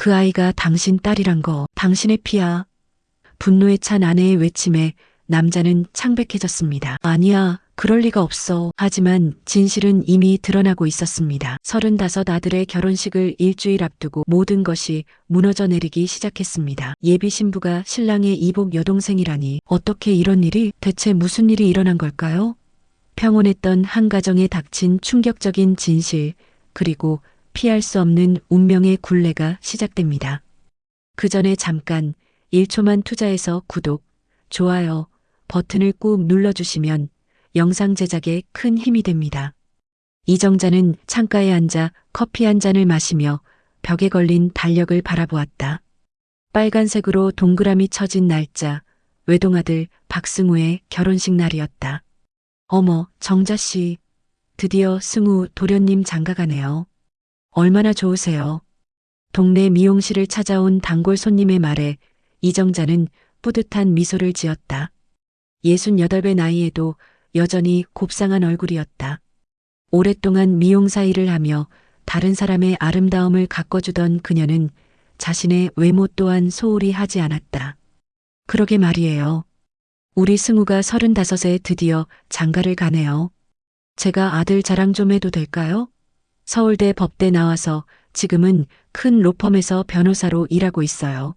그 아이가 당신 딸이란 거, 당신의 피야. 분노에 찬 아내의 외침에 남자는 창백해졌습니다. 아니야, 그럴 리가 없어. 하지만 진실은 이미 드러나고 있었습니다. 35 아들의 결혼식을 일주일 앞두고 모든 것이 무너져 내리기 시작했습니다. 예비 신부가 신랑의 이복 여동생이라니, 어떻게 이런 일이, 대체 무슨 일이 일어난 걸까요? 평온했던 한 가정에 닥친 충격적인 진실, 그리고 피할 수 없는 운명의 굴레가 시작됩니다. 그 전에 잠깐 1초만 투자해서 구독, 좋아요 버튼을 꾹 눌러주시면 영상 제작에 큰 힘이 됩니다. 이정자는 창가에 앉아 커피 한 잔을 마시며 벽에 걸린 달력을 바라보았다. 빨간색으로 동그라미 쳐진 날짜, 외동아들 박승우의 결혼식 날이었다. 어머, 정자씨. 드디어 승우 도련님 장가가네요. 얼마나 좋으세요. 동네 미용실을 찾아온 단골 손님의 말에 이정자는 뿌듯한 미소를 지었다. 68의 나이에도 여전히 곱상한 얼굴이었다. 오랫동안 미용사 일을 하며 다른 사람의 아름다움을 가꿔주던 그녀는 자신의 외모 또한 소홀히 하지 않았다. 그러게 말이에요. 우리 승우가 35에 드디어 장가를 가네요. 제가 아들 자랑 좀 해도 될까요? 서울대 법대 나와서 지금은 큰 로펌에서 변호사로 일하고 있어요.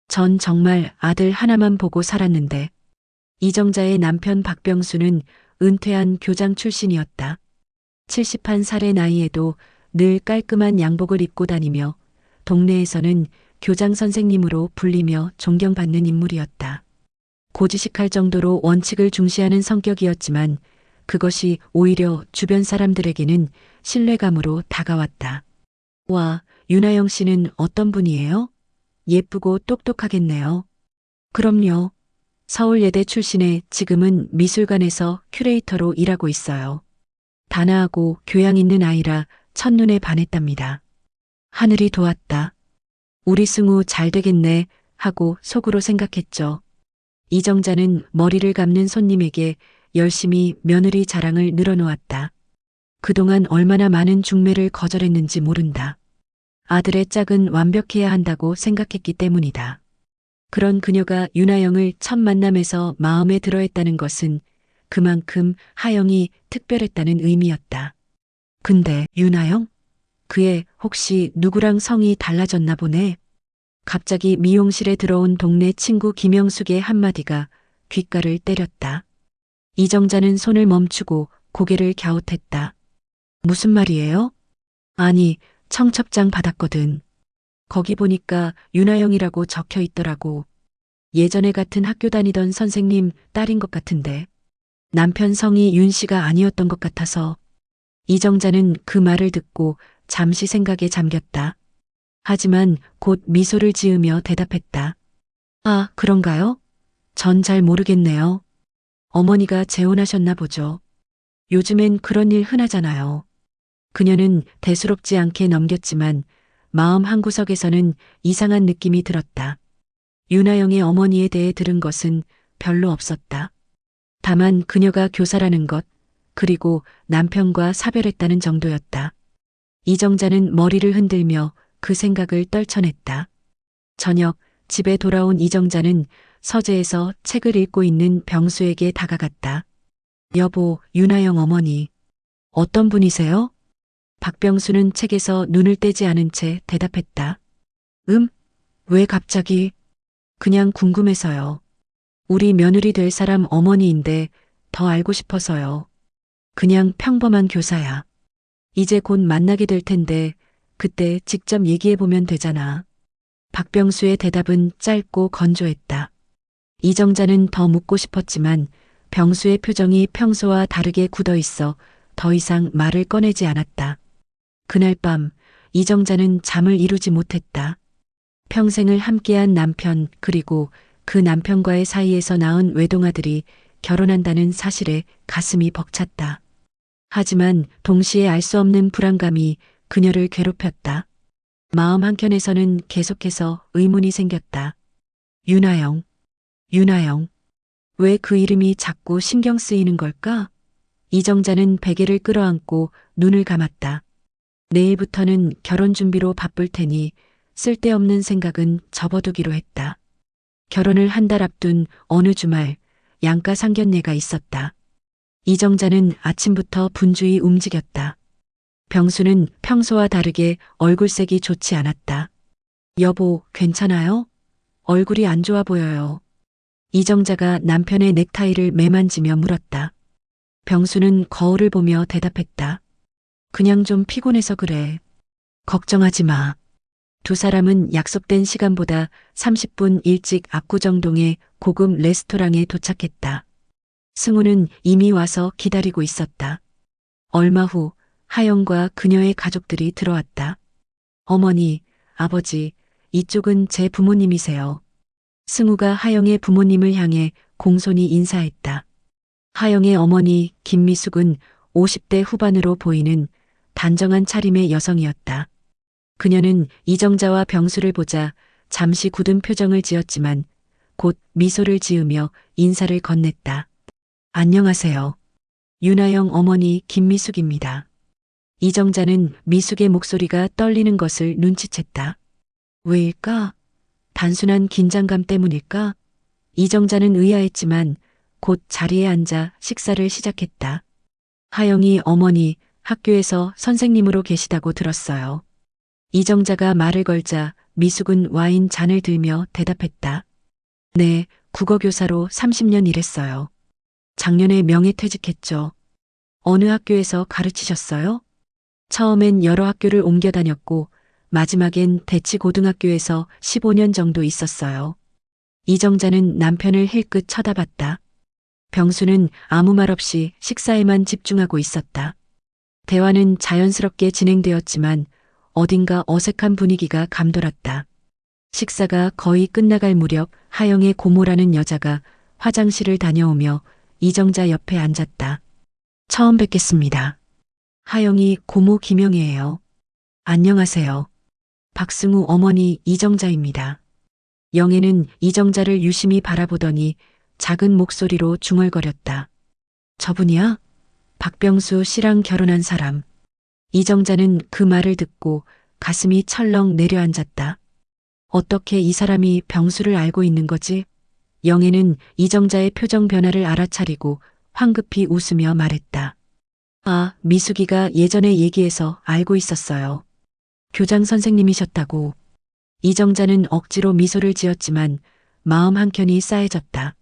전 정말 아들 하나만 보고 살았는데. 이정자의 남편 박병수는 은퇴한 교장 출신이었다. 71살의 나이에도 늘 깔끔한 양복을 입고 다니며 동네에서는 교장 선생님으로 불리며 존경받는 인물이었다. 고지식할 정도로 원칙을 중시하는 성격이었지만 그것이 오히려 주변 사람들에게는 신뢰감으로 다가왔다. 와, 윤아영 씨는 어떤 분이에요? 예쁘고 똑똑하겠네요. 그럼요. 서울예대 출신에 지금은 미술관에서 큐레이터로 일하고 있어요. 단아하고 교양 있는 아이라 첫눈에 반했답니다. 하늘이 도왔다. 우리 승우 잘 되겠네 하고 속으로 생각했죠. 이정자는 머리를 감는 손님에게 열심히 며느리 자랑을 늘어놓았다. 그동안 얼마나 많은 중매를 거절했는지 모른다. 아들의 짝은 완벽해야 한다고 생각했기 때문이다. 그런 그녀가 윤아영을 첫 만남에서 마음에 들어했다는 것은 그만큼 하영이 특별했다는 의미였다. 근데 윤아영? 그애 혹시 누구랑 성이 달라졌나 보네. 갑자기 미용실에 들어온 동네 친구 김영숙의 한마디가 귓가를 때렸다. 이정자는 손을 멈추고 고개를 갸웃했다. 무슨 말이에요? 아니, 청첩장 받았거든. 거기 보니까 윤아영이라고 적혀 있더라고. 예전에 같은 학교 다니던 선생님 딸인 것 같은데. 남편 성이 윤 씨가 아니었던 것 같아서. 이정자는 그 말을 듣고 잠시 생각에 잠겼다. 하지만 곧 미소를 지으며 대답했다. 아, 그런가요? 전 잘 모르겠네요. 어머니가 재혼하셨나 보죠. 요즘엔 그런 일 흔하잖아요. 그녀는 대수롭지 않게 넘겼지만 마음 한구석에서는 이상한 느낌이 들었다. 윤아영의 어머니에 대해 들은 것은 별로 없었다. 다만 그녀가 교사라는 것, 그리고 남편과 사별했다는 정도였다. 이정자는 머리를 흔들며 그 생각을 떨쳐냈다. 저녁 집에 돌아온 이정자는 서재에서 책을 읽고 있는 병수에게 다가갔다. 여보, 윤아영 어머니. 어떤 분이세요? 박병수는 책에서 눈을 떼지 않은 채 대답했다. 왜 갑자기? 그냥 궁금해서요. 우리 며느리 될 사람 어머니인데 더 알고 싶어서요. 그냥 평범한 교사야. 이제 곧 만나게 될 텐데 그때 직접 얘기해보면 되잖아. 박병수의 대답은 짧고 건조했다. 이정자는 더 묻고 싶었지만 병수의 표정이 평소와 다르게 굳어있어 더 이상 말을 꺼내지 않았다. 그날 밤 이정자는 잠을 이루지 못했다. 평생을 함께한 남편 그리고 그 남편과의 사이에서 낳은 외동아들이 결혼한다는 사실에 가슴이 벅찼다. 하지만 동시에 알 수 없는 불안감이 그녀를 괴롭혔다. 마음 한켠에서는 계속해서 의문이 생겼다. 윤아영, 윤아영. 왜 그 이름이 자꾸 신경 쓰이는 걸까? 이정자는 베개를 끌어안고 눈을 감았다. 내일부터는 결혼 준비로 바쁠 테니 쓸데없는 생각은 접어두기로 했다. 결혼을 한 달 앞둔 어느 주말 양가 상견례가 있었다. 이정자는 아침부터 분주히 움직였다. 병수는 평소와 다르게 얼굴색이 좋지 않았다. 여보, 괜찮아요? 얼굴이 안 좋아 보여요. 이정자가 남편의 넥타이를 매만지며 물었다. 병수는 거울을 보며 대답했다. 그냥 좀 피곤해서 그래. 걱정하지 마. 두 사람은 약속된 시간보다 30분 일찍 압구정동의 고급 레스토랑에 도착했다. 승우는 이미 와서 기다리고 있었다. 얼마 후 하영과 그녀의 가족들이 들어왔다. 어머니, 아버지, 이쪽은 제 부모님이세요. 승우가 하영의 부모님을 향해 공손히 인사했다. 하영의 어머니 김미숙은 50대 후반으로 보이는 단정한 차림의 여성이었다. 그녀는 이정자와 병수를 보자 잠시 굳은 표정을 지었지만 곧 미소를 지으며 인사를 건넸다. 안녕하세요. 윤하영 어머니 김미숙입니다. 이정자는 미숙의 목소리가 떨리는 것을 눈치챘다. 왜일까? 단순한 긴장감 때문일까? 이정자는 의아했지만 곧 자리에 앉아 식사를 시작했다. 하영이 어머니 학교에서 선생님으로 계시다고 들었어요. 이정자가 말을 걸자 미숙은 와인 잔을 들며 대답했다. 네, 국어교사로 30년 일했어요. 작년에 명예퇴직했죠. 어느 학교에서 가르치셨어요? 처음엔 여러 학교를 옮겨 다녔고 마지막엔 대치고등학교에서 15년 정도 있었어요. 이정자는 남편을 힐끗 쳐다봤다. 병수는 아무 말 없이 식사에만 집중하고 있었다. 대화는 자연스럽게 진행되었지만 어딘가 어색한 분위기가 감돌았다. 식사가 거의 끝나갈 무렵 하영의 고모라는 여자가 화장실을 다녀오며 이정자 옆에 앉았다. 처음 뵙겠습니다. 하영이 고모 김영애예요. 안녕하세요. 박승우 어머니 이정자입니다. 영애는 이정자를 유심히 바라보더니 작은 목소리로 중얼거렸다. 저분이야? 박병수 씨랑 결혼한 사람. 이정자는 그 말을 듣고 가슴이 철렁 내려앉았다. 어떻게 이 사람이 병수를 알고 있는 거지? 영애는 이정자의 표정 변화를 알아차리고 황급히 웃으며 말했다. 아, 미숙이가 예전에 얘기해서 알고 있었어요. 교장 선생님이셨다고. 이정자는 억지로 미소를 지었지만 마음 한켠이 싸해졌다.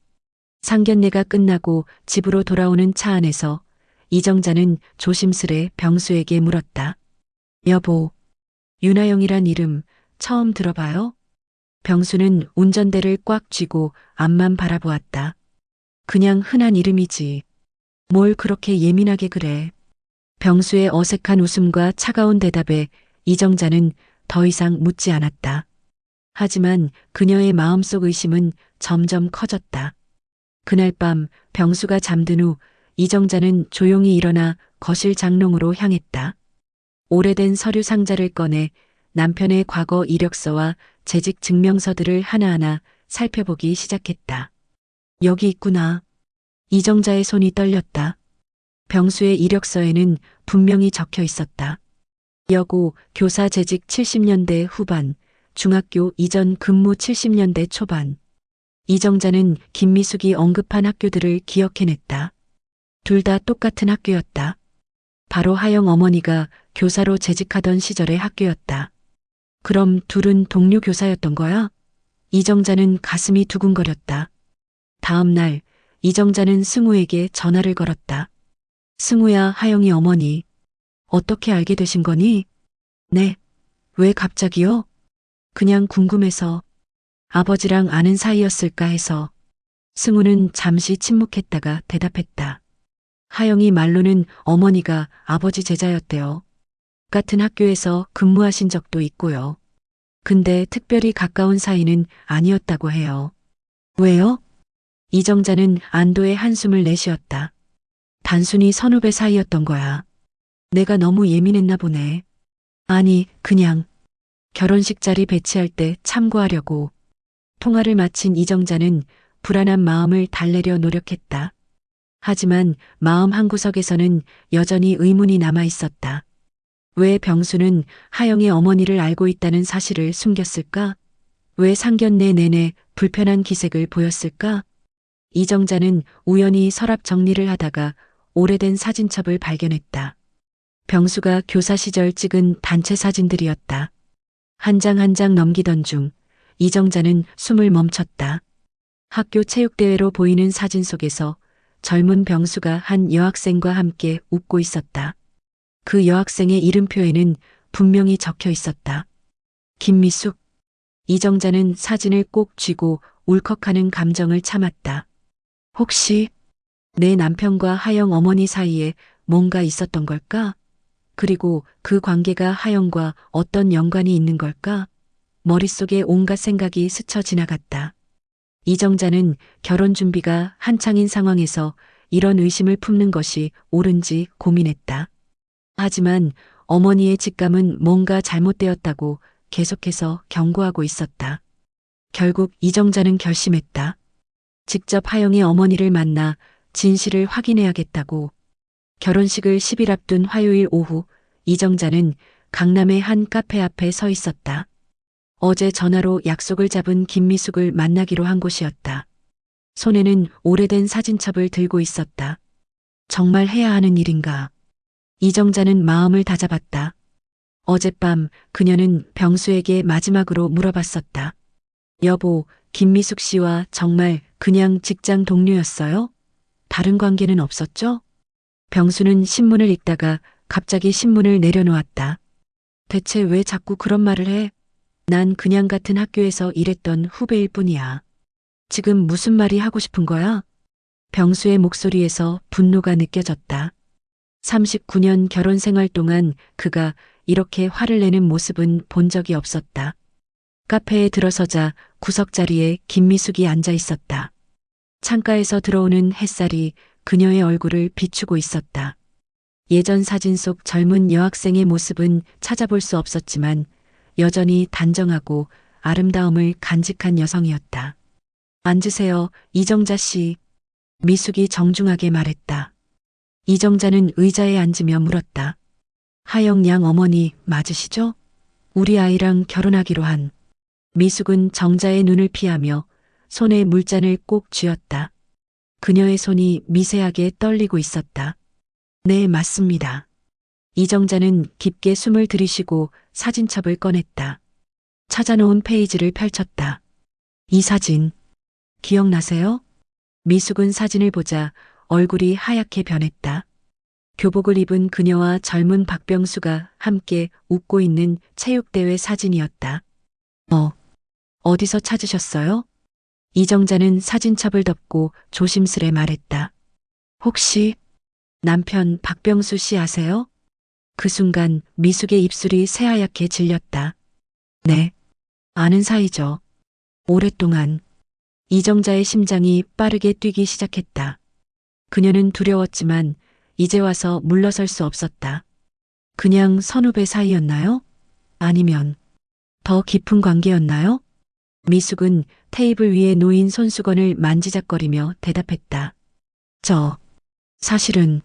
상견례가 끝나고 집으로 돌아오는 차 안에서 이정자는 조심스레 병수에게 물었다. 여보, 윤하영이란 이름 처음 들어봐요? 병수는 운전대를 꽉 쥐고 앞만 바라보았다. 그냥 흔한 이름이지. 뭘 그렇게 예민하게 그래. 병수의 어색한 웃음과 차가운 대답에 이정자는 더 이상 묻지 않았다. 하지만 그녀의 마음속 의심은 점점 커졌다. 그날 밤 병수가 잠든 후 이정자는 조용히 일어나 거실 장롱으로 향했다. 오래된 서류 상자를 꺼내 남편의 과거 이력서와 재직 증명서들을 하나하나 살펴보기 시작했다. 여기 있구나. 이정자의 손이 떨렸다. 병수의 이력서에는 분명히 적혀 있었다. 여고 교사 재직 70년대 후반, 중학교 이전 근무 70년대 초반. 이정자는 김미숙이 언급한 학교들을 기억해냈다. 둘 다 똑같은 학교였다. 바로 하영 어머니가 교사로 재직하던 시절의 학교였다. 그럼 둘은 동료 교사였던 거야? 이정자는 가슴이 두근거렸다. 다음 날 이정자는 승우에게 전화를 걸었다. 승우야, 하영이 어머니. 어떻게 알게 되신 거니? 네. 왜 갑자기요? 그냥 궁금해서. 아버지랑 아는 사이였을까 해서. 승우는 잠시 침묵했다가 대답했다. 하영이 말로는 어머니가 아버지 제자였대요. 같은 학교에서 근무하신 적도 있고요. 근데 특별히 가까운 사이는 아니었다고 해요. 왜요? 이정자는 안도의 한숨을 내쉬었다. 단순히 선후배 사이였던 거야. 내가 너무 예민했나 보네. 아니, 그냥 결혼식 자리 배치할 때 참고하려고. 통화를 마친 이정자는 불안한 마음을 달래려 노력했다. 하지만 마음 한구석에서는 여전히 의문이 남아 있었다. 왜 병수는 하영의 어머니를 알고 있다는 사실을 숨겼을까? 왜 상견례 내내 불편한 기색을 보였을까? 이정자는 우연히 서랍 정리를 하다가 오래된 사진첩을 발견했다. 병수가 교사 시절 찍은 단체 사진들이었다. 한 장 한 장 넘기던 중 이정자는 숨을 멈췄다. 학교 체육대회로 보이는 사진 속에서 젊은 병수가 한 여학생과 함께 웃고 있었다. 그 여학생의 이름표에는 분명히 적혀 있었다. 김미숙. 이정자는 사진을 꼭 쥐고 울컥하는 감정을 참았다. 혹시 내 남편과 하영 어머니 사이에 뭔가 있었던 걸까? 그리고 그 관계가 하영과 어떤 연관이 있는 걸까? 머릿속에 온갖 생각이 스쳐 지나갔다. 이정자는 결혼 준비가 한창인 상황에서 이런 의심을 품는 것이 옳은지 고민했다. 하지만 어머니의 직감은 뭔가 잘못되었다고 계속해서 경고하고 있었다. 결국 이정자는 결심했다. 직접 하영의 어머니를 만나 진실을 확인해야겠다고. 결혼식을 10일 앞둔 화요일 오후 이정자는 강남의 한 카페 앞에 서 있었다. 어제 전화로 약속을 잡은 김미숙을 만나기로 한 곳이었다. 손에는 오래된 사진첩을 들고 있었다. 정말 해야 하는 일인가? 이정자는 마음을 다잡았다. 어젯밤 그녀는 병수에게 마지막으로 물어봤었다. 여보, 김미숙 씨와 정말 그냥 직장 동료였어요? 다른 관계는 없었죠? 병수는 신문을 읽다가 갑자기 신문을 내려놓았다. 대체 왜 자꾸 그런 말을 해? 난 그냥 같은 학교에서 일했던 후배일 뿐이야. 지금 무슨 말이 하고 싶은 거야? 병수의 목소리에서 분노가 느껴졌다. 39년 결혼 생활 동안 그가 이렇게 화를 내는 모습은 본 적이 없었다. 카페에 들어서자 구석자리에 김미숙이 앉아 있었다. 창가에서 들어오는 햇살이 그녀의 얼굴을 비추고 있었다. 예전 사진 속 젊은 여학생의 모습은 찾아볼 수 없었지만 여전히 단정하고 아름다움을 간직한 여성이었다. 앉으세요, 이정자 씨. 미숙이 정중하게 말했다. 이정자는 의자에 앉으며 물었다. 하영 양 어머니 맞으시죠? 우리 아이랑 결혼하기로 한. 미숙은 정자의 눈을 피하며 손에 물잔을 꼭 쥐었다. 그녀의 손이 미세하게 떨리고 있었다. 네, 맞습니다. 이정자는 깊게 숨을 들이쉬고 사진첩을 꺼냈다. 찾아놓은 페이지를 펼쳤다. 이 사진, 기억나세요? 미숙은 사진을 보자 얼굴이 하얗게 변했다. 교복을 입은 그녀와 젊은 박병수가 함께 웃고 있는 체육대회 사진이었다. 어디서 찾으셨어요? 이정자는 사진첩을 덮고 조심스레 말했다. 혹시 남편 박병수 씨 아세요? 그 순간 미숙의 입술이 새하얗게 질렸다. 네, 아는 사이죠. 오랫동안. 이정자의 심장이 빠르게 뛰기 시작했다. 그녀는 두려웠지만 이제 와서 물러설 수 없었다. 그냥 선후배 사이였나요? 아니면 더 깊은 관계였나요? 미숙은 테이블 위에 놓인 손수건을 만지작거리며 대답했다. 사실은.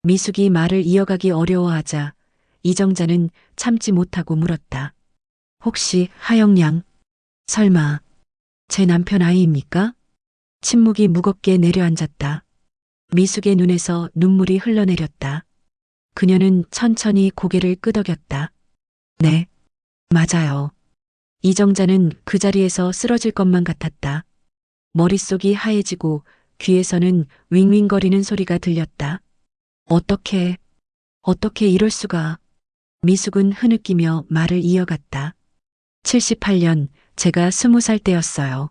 미숙이 말을 이어가기 어려워하자 이정자는 참지 못하고 물었다. 혹시 하영 양, 설마 제 남편 아이입니까? 침묵이 무겁게 내려앉았다. 미숙의 눈에서 눈물이 흘러내렸다. 그녀는 천천히 고개를 끄덕였다. 네, 맞아요. 이정자는 그 자리에서 쓰러질 것만 같았다. 머릿속이 하얘지고 귀에서는 윙윙거리는 소리가 들렸다. 어떻게 이럴 수가. 미숙은 흐느끼며 말을 이어갔다. 78년 제가 20살 때였어요.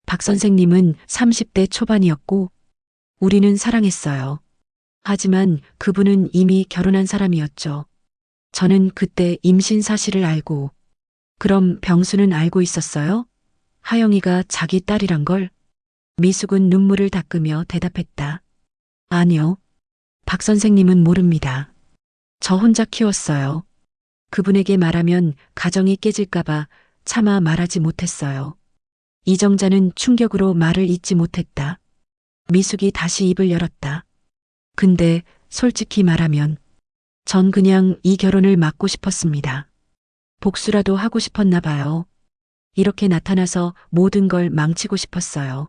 박 선생님은 30대 초반이었고 우리는 사랑했어요. 하지만 그분은 이미 결혼한 사람이었죠. 저는 그때 임신 사실을 알고. 그럼 병수는 알고 있었어요? 하영이가 자기 딸이란 걸? 미숙은 눈물을 닦으며 대답했다. 아니요. 박 선생님은 모릅니다. 저 혼자 키웠어요. 그분에게 말하면 가정이 깨질까봐 차마 말하지 못했어요. 이정자는 충격으로 말을 잇지 못했다. 미숙이 다시 입을 열었다. 근데 솔직히 말하면 전 그냥 이 결혼을 막고 싶었습니다. 복수라도 하고 싶었나 봐요. 이렇게 나타나서 모든 걸 망치고 싶었어요.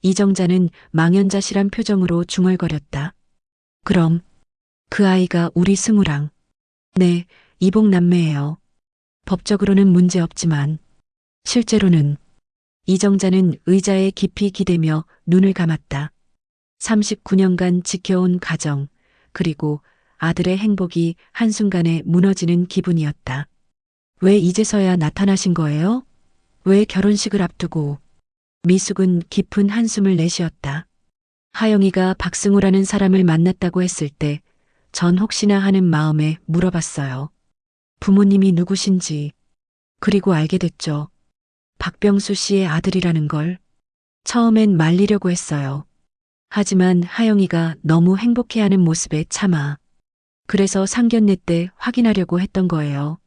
이정자는 망연자실한 표정으로 중얼거렸다. 그럼 그 아이가 우리 승우랑. 네, 이복남매예요. 법적으로는 문제 없지만 실제로는. 이정자는 의자에 깊이 기대며 눈을 감았다. 39년간 지켜온 가정, 그리고 아들의 행복이 한순간에 무너지는 기분이었다. 왜 이제서야 나타나신 거예요? 왜 결혼식을 앞두고? 미숙은 깊은 한숨을 내쉬었다. 하영이가 박승우라는 사람을 만났다고 했을 때 전 혹시나 하는 마음에 물어봤어요. 부모님이 누구신지. 그리고 알게 됐죠. 박병수 씨의 아들이라는 걸. 처음엔 말리려고 했어요. 하지만 하영이가 너무 행복해하는 모습에 참아. 그래서 상견례 때 확인하려고 했던 거예요.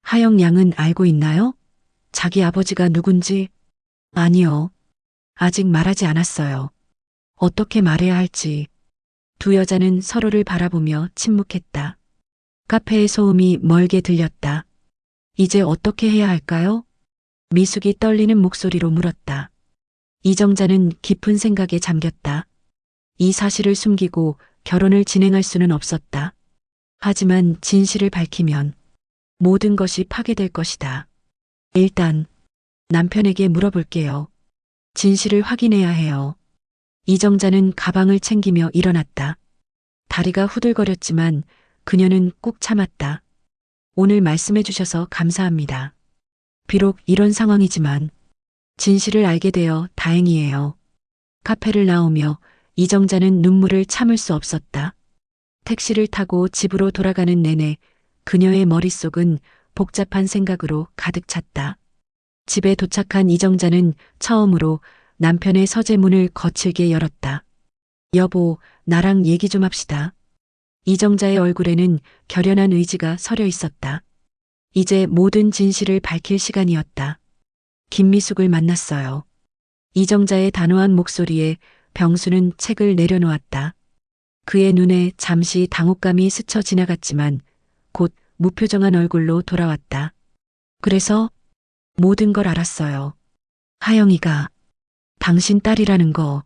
하영 양은 알고 있나요? 자기 아버지가 누군지? 아니요. 아직 말하지 않았어요. 어떻게 말해야 할지. 두 여자는 서로를 바라보며 침묵했다. 카페의 소음이 멀게 들렸다. 이제 어떻게 해야 할까요? 미숙이 떨리는 목소리로 물었다. 이정자는 깊은 생각에 잠겼다. 이 사실을 숨기고 결혼을 진행할 수는 없었다. 하지만 진실을 밝히면 모든 것이 파괴될 것이다. 일단 남편에게 물어볼게요. 진실을 확인해야 해요. 이정자는 가방을 챙기며 일어났다. 다리가 후들거렸지만 그녀는 꾹 참았다. 오늘 말씀해 주셔서 감사합니다. 비록 이런 상황이지만 진실을 알게 되어 다행이에요. 카페를 나오며 이정자는 눈물을 참을 수 없었다. 택시를 타고 집으로 돌아가는 내내 그녀의 머릿속은 복잡한 생각으로 가득 찼다. 집에 도착한 이정자는 처음으로 남편의 서재문을 거칠게 열었다. 여보, 나랑 얘기 좀 합시다. 이정자의 얼굴에는 결연한 의지가 서려 있었다. 이제 모든 진실을 밝힐 시간이었다. 김미숙을 만났어요. 이정자의 단호한 목소리에 병수는 책을 내려놓았다. 그의 눈에 잠시 당혹감이 스쳐 지나갔지만 곧 무표정한 얼굴로 돌아왔다. 그래서 모든 걸 알았어요. 하영이가 당신 딸이라는 거.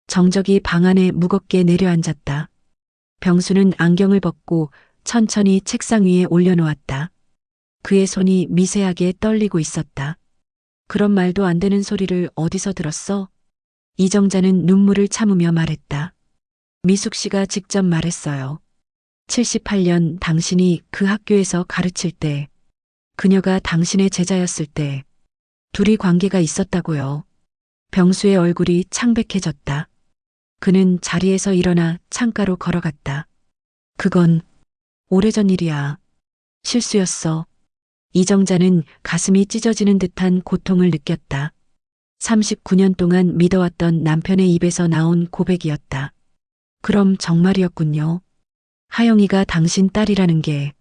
정적이 방 안에 무겁게 내려앉았다. 병수는 안경을 벗고 천천히 책상 위에 올려놓았다. 그의 손이 미세하게 떨리고 있었다. 그런 말도 안 되는 소리를 어디서 들었어? 이정자는 눈물을 참으며 말했다. 미숙 씨가 직접 말했어요. 78년 당신이 그 학교에서 가르칠 때, 그녀가 당신의 제자였을 때, 둘이 관계가 있었다고요. 병수의 얼굴이 창백해졌다. 그는 자리에서 일어나 창가로 걸어갔다. 그건 오래전 일이야. 실수였어. 이정자는 가슴이 찢어지는 듯한 고통을 느꼈다. 39년 동안 믿어왔던 남편의 입에서 나온 고백이었다. 그럼 정말이었군요. 하영이가 당신 딸이라는 게.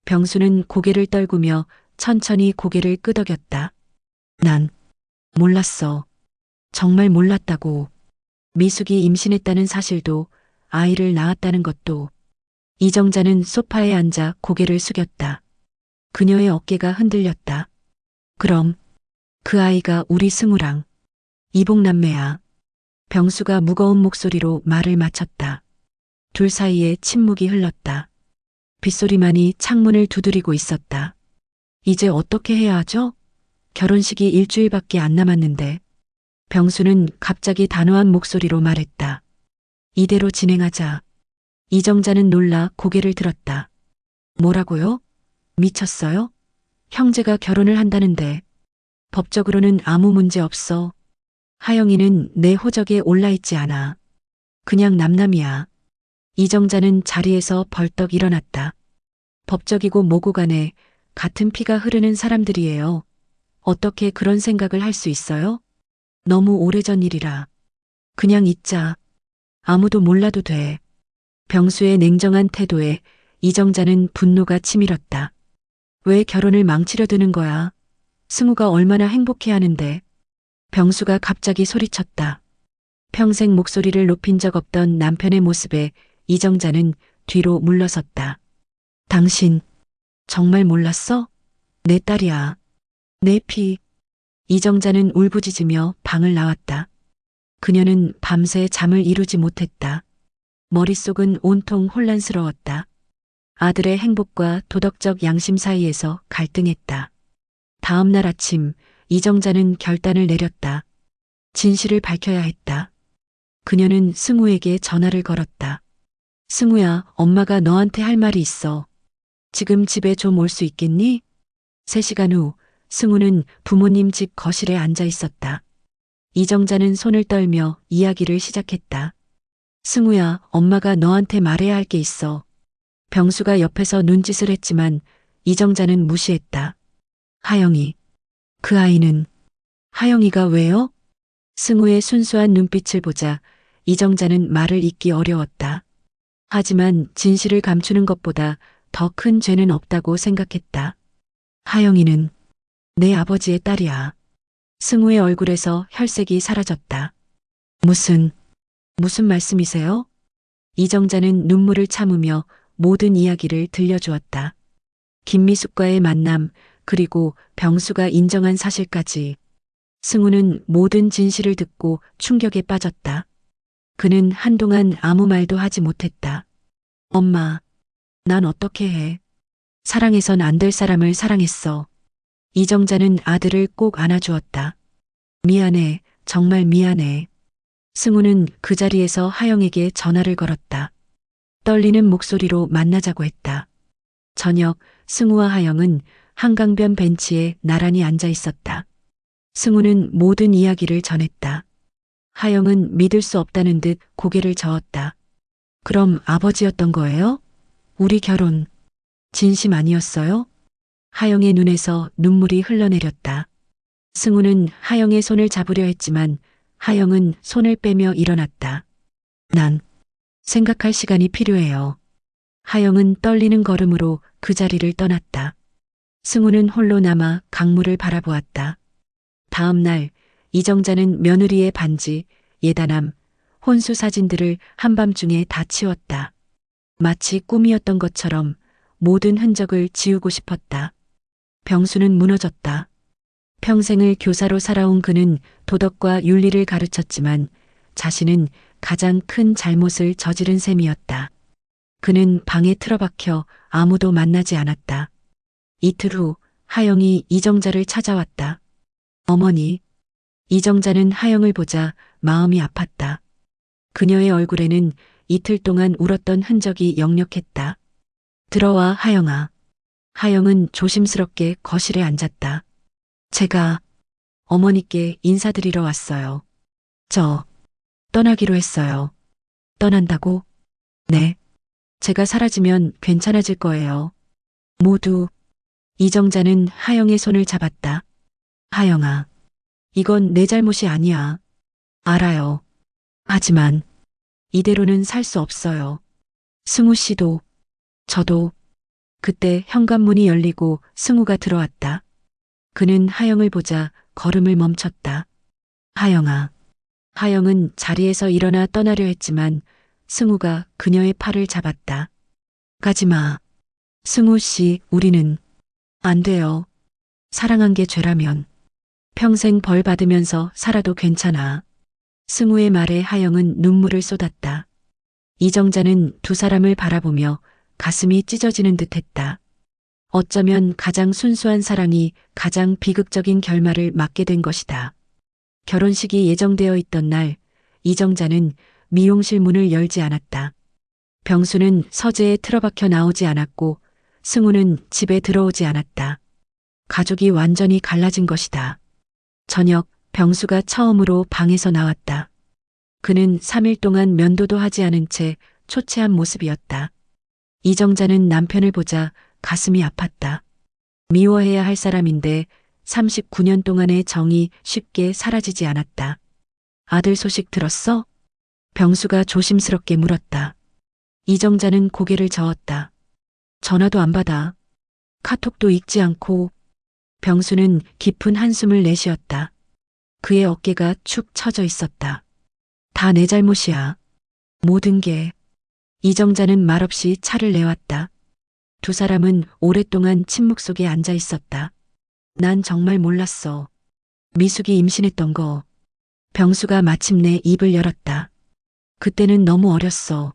병수는 고개를 떨구며 천천히 고개를 끄덕였다. 난 몰랐어. 정말 몰랐다고. 미숙이 임신했다는 사실도, 아이를 낳았다는 것도. 이정자는 소파에 앉아 고개를 숙였다. 그녀의 어깨가 흔들렸다. 그럼 그 아이가 우리 승우랑 이복남매야. 병수가 무거운 목소리로 말을 마쳤다. 둘 사이에 침묵이 흘렀다. 빗소리만이 창문을 두드리고 있었다. 이제 어떻게 해야 하죠? 결혼식이 일주일밖에 안 남았는데. 병수는 갑자기 단호한 목소리로 말했다. 이대로 진행하자. 이정자는 놀라 고개를 들었다. 뭐라고요? 미쳤어요? 형제가 결혼을 한다는데. 법적으로는 아무 문제 없어. 하영이는 내 호적에 올라있지 않아. 그냥 남남이야. 이정자는 자리에서 벌떡 일어났다. 법적이고 뭐고 간에 같은 피가 흐르는 사람들이에요. 어떻게 그런 생각을 할 수 있어요? 너무 오래전 일이라. 그냥 잊자. 아무도 몰라도 돼. 병수의 냉정한 태도에 이정자는 분노가 치밀었다. 왜 결혼을 망치려 드는 거야? 승우가 얼마나 행복해하는데. 병수가 갑자기 소리쳤다. 평생 목소리를 높인 적 없던 남편의 모습에 이정자는 뒤로 물러섰다. 당신 정말 몰랐어? 내 딸이야. 내 피. 이정자는 울부짖으며 방을 나왔다. 그녀는 밤새 잠을 이루지 못했다. 머릿속은 온통 혼란스러웠다. 아들의 행복과 도덕적 양심 사이에서 갈등했다. 다음 날 아침 이정자는 결단을 내렸다. 진실을 밝혀야 했다. 그녀는 승우에게 전화를 걸었다. 승우야, 엄마가 너한테 할 말이 있어. 지금 집에 좀 올 수 있겠니? 3시간 후 승우는 부모님 집 거실에 앉아 있었다. 이정자는 손을 떨며 이야기를 시작했다. 승우야, 엄마가 너한테 말해야 할 게 있어. 병수가 옆에서 눈짓을 했지만 이정자는 무시했다. 하영이. 그 아이는. 하영이가 왜요? 승우의 순수한 눈빛을 보자 이정자는 말을 잇기 어려웠다. 하지만 진실을 감추는 것보다 더 큰 죄는 없다고 생각했다. 하영이는 내 아버지의 딸이야. 승우의 얼굴에서 혈색이 사라졌다. 무슨 말씀이세요? 이정자는 눈물을 참으며 모든 이야기를 들려주었다. 김미숙과의 만남, 그리고 병수가 인정한 사실까지. 승우는 모든 진실을 듣고 충격에 빠졌다. 그는 한동안 아무 말도 하지 못했다. 엄마, 난 어떻게 해? 사랑해선 안 될 사람을 사랑했어. 이정자는 아들을 꼭 안아주었다. 미안해, 정말 미안해. 승우는 그 자리에서 하영에게 전화를 걸었다. 떨리는 목소리로 만나자고 했다. 저녁, 승우와 하영은 한강변 벤치에 나란히 앉아 있었다. 승우는 모든 이야기를 전했다. 하영은 믿을 수 없다는 듯 고개를 저었다. 그럼 아버지였던 거예요? 우리 결혼 진심 아니었어요? 하영의 눈에서 눈물이 흘러내렸다. 승우는 하영의 손을 잡으려 했지만 하영은 손을 빼며 일어났다. 난 생각할 시간이 필요해요. 하영은 떨리는 걸음으로 그 자리를 떠났다. 승우는 홀로 남아 강물을 바라보았다. 다음 날 이정자는 며느리의 반지, 예단함, 혼수 사진들을 한밤중에 다 치웠다. 마치 꿈이었던 것처럼 모든 흔적을 지우고 싶었다. 병수는 무너졌다. 평생을 교사로 살아온 그는 도덕과 윤리를 가르쳤지만 자신은 가장 큰 잘못을 저지른 셈이었다. 그는 방에 틀어박혀 아무도 만나지 않았다. 이틀 후 하영이 이정자를 찾아왔다. 어머니. 이정자는 하영을 보자 마음이 아팠다. 그녀의 얼굴에는 이틀 동안 울었던 흔적이 역력했다. 들어와, 하영아. 하영은 조심스럽게 거실에 앉았다. 제가 어머니께 인사드리러 왔어요. 저 떠나기로 했어요. 떠난다고? 네. 제가 사라지면 괜찮아질 거예요. 모두. 이정자는 하영의 손을 잡았다. 하영아, 이건 내 잘못이 아니야. 알아요. 하지만 이대로는 살 수 없어요. 승우 씨도, 저도. 그때 현관문이 열리고 승우가 들어왔다. 그는 하영을 보자 걸음을 멈췄다. 하영아. 하영은 자리에서 일어나 떠나려 했지만 승우가 그녀의 팔을 잡았다. 가지마. 승우 씨, 우리는 안 돼요. 사랑한 게 죄라면 평생 벌 받으면서 살아도 괜찮아. 승우의 말에 하영은 눈물을 쏟았다. 이정자는 두 사람을 바라보며 가슴이 찢어지는 듯했다. 어쩌면 가장 순수한 사랑이 가장 비극적인 결말을 맞게 된 것이다. 결혼식이 예정되어 있던 날, 이정자는 미용실 문을 열지 않았다. 병수는 서재에 틀어박혀 나오지 않았고 승우는 집에 들어오지 않았다. 가족이 완전히 갈라진 것이다. 저녁, 병수가 처음으로 방에서 나왔다. 그는 3일 동안 면도도 하지 않은 채 초췌한 모습이었다. 이정자는 남편을 보자 가슴이 아팠다. 미워해야 할 사람인데 39년 동안의 정이 쉽게 사라지지 않았다. 아들 소식 들었어? 병수가 조심스럽게 물었다. 이정자는 고개를 저었다. 전화도 안 받아. 카톡도 읽지 않고. 병수는 깊은 한숨을 내쉬었다. 그의 어깨가 축 처져 있었다. 다 내 잘못이야. 모든 게. 이정자는 말없이 차를 내왔다. 두 사람은 오랫동안 침묵 속에 앉아 있었다. 난 정말 몰랐어. 미숙이 임신했던 거. 병수가 마침내 입을 열었다. 그때는 너무 어렸어.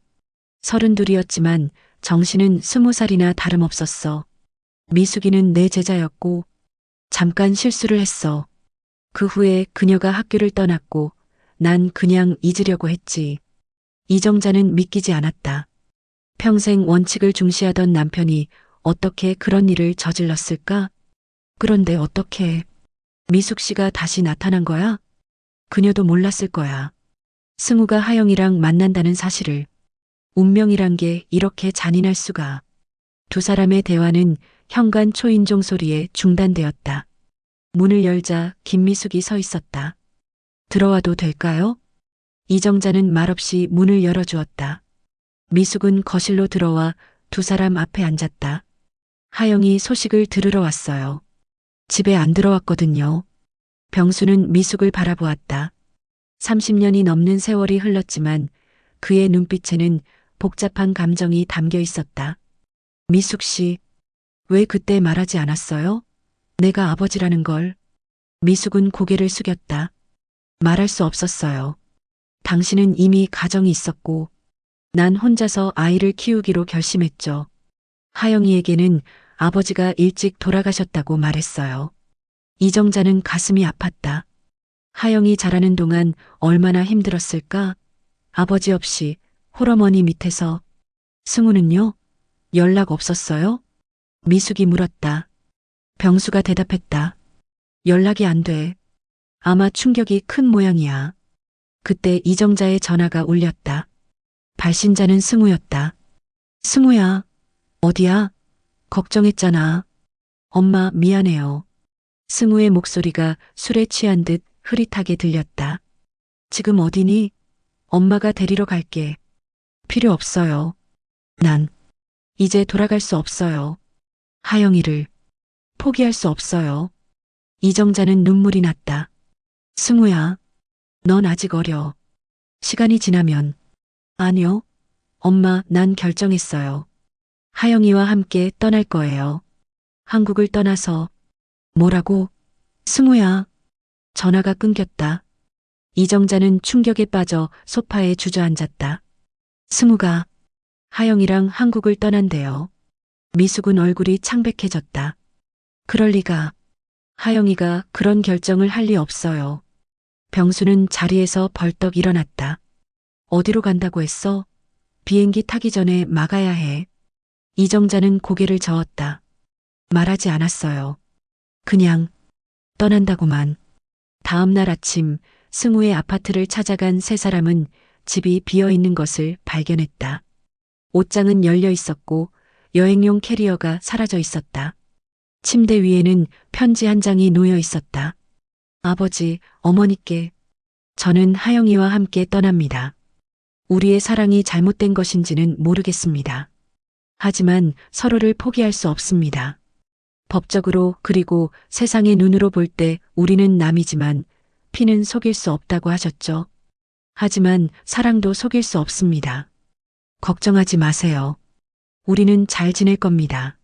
32이었지만 정신은 20살이나 다름없었어. 미숙이는 내 제자였고 잠깐 실수를 했어. 그 후에 그녀가 학교를 떠났고 난 그냥 잊으려고 했지. 이정자는 믿기지 않았다. 평생 원칙을 중시하던 남편이 어떻게 그런 일을 저질렀을까? 그런데 어떻게 미숙 씨가 다시 나타난 거야? 그녀도 몰랐을 거야. 승우가 하영이랑 만난다는 사실을. 운명이란 게 이렇게 잔인할 수가. 두 사람의 대화는 현관 초인종 소리에 중단되었다. 문을 열자 김미숙이 서 있었다. 들어와도 될까요? 이정자는 말없이 문을 열어주었다. 미숙은 거실로 들어와 두 사람 앞에 앉았다. 하영이 소식을 들으러 왔어요. 집에 안 들어왔거든요. 병수는 미숙을 바라보았다. 30년이 넘는 세월이 흘렀지만 그의 눈빛에는 복잡한 감정이 담겨 있었다. 미숙 씨, 왜 그때 말하지 않았어요? 내가 아버지라는 걸. 미숙은 고개를 숙였다. 말할 수 없었어요. 당신은 이미 가정이 있었고 난 혼자서 아이를 키우기로 결심했죠. 하영이에게는 아버지가 일찍 돌아가셨다고 말했어요. 이정자는 가슴이 아팠다. 하영이 자라는 동안 얼마나 힘들었을까? 아버지 없이 홀어머니 밑에서. 승우는요? 연락 없었어요? 미숙이 물었다. 병수가 대답했다. 연락이 안 돼. 아마 충격이 큰 모양이야. 그때 이정자의 전화가 울렸다. 발신자는 승우였다. 승우야, 어디야? 걱정했잖아. 엄마 미안해요. 승우의 목소리가 술에 취한 듯 흐릿하게 들렸다. 지금 어디니? 엄마가 데리러 갈게. 필요 없어요. 난 이제 돌아갈 수 없어요. 하영이를 포기할 수 없어요. 이정자는 눈물이 났다. 승우야, 넌 아직 어려. 시간이 지나면. 아니요. 엄마, 난 결정했어요. 하영이와 함께 떠날 거예요. 한국을 떠나서. 뭐라고? 승우야. 전화가 끊겼다. 이정자는 충격에 빠져 소파에 주저앉았다. 승우가 하영이랑 한국을 떠난대요. 미숙은 얼굴이 창백해졌다. 그럴 리가. 하영이가 그런 결정을 할 리 없어요. 병수는 자리에서 벌떡 일어났다. 어디로 간다고 했어? 비행기 타기 전에 막아야 해. 이정자는 고개를 저었다. 말하지 않았어요. 그냥 떠난다고만. 다음 날 아침 승우의 아파트를 찾아간 세 사람은 집이 비어 있는 것을 발견했다. 옷장은 열려 있었고 여행용 캐리어가 사라져 있었다. 침대 위에는 편지 한 장이 놓여 있었다. 아버지, 어머니께. 저는 하영이와 함께 떠납니다. 우리의 사랑이 잘못된 것인지는 모르겠습니다. 하지만 서로를 포기할 수 없습니다. 법적으로 그리고 세상의 눈으로 볼 때 우리는 남이지만 피는 속일 수 없다고 하셨죠. 하지만 사랑도 속일 수 없습니다. 걱정하지 마세요. 우리는 잘 지낼 겁니다.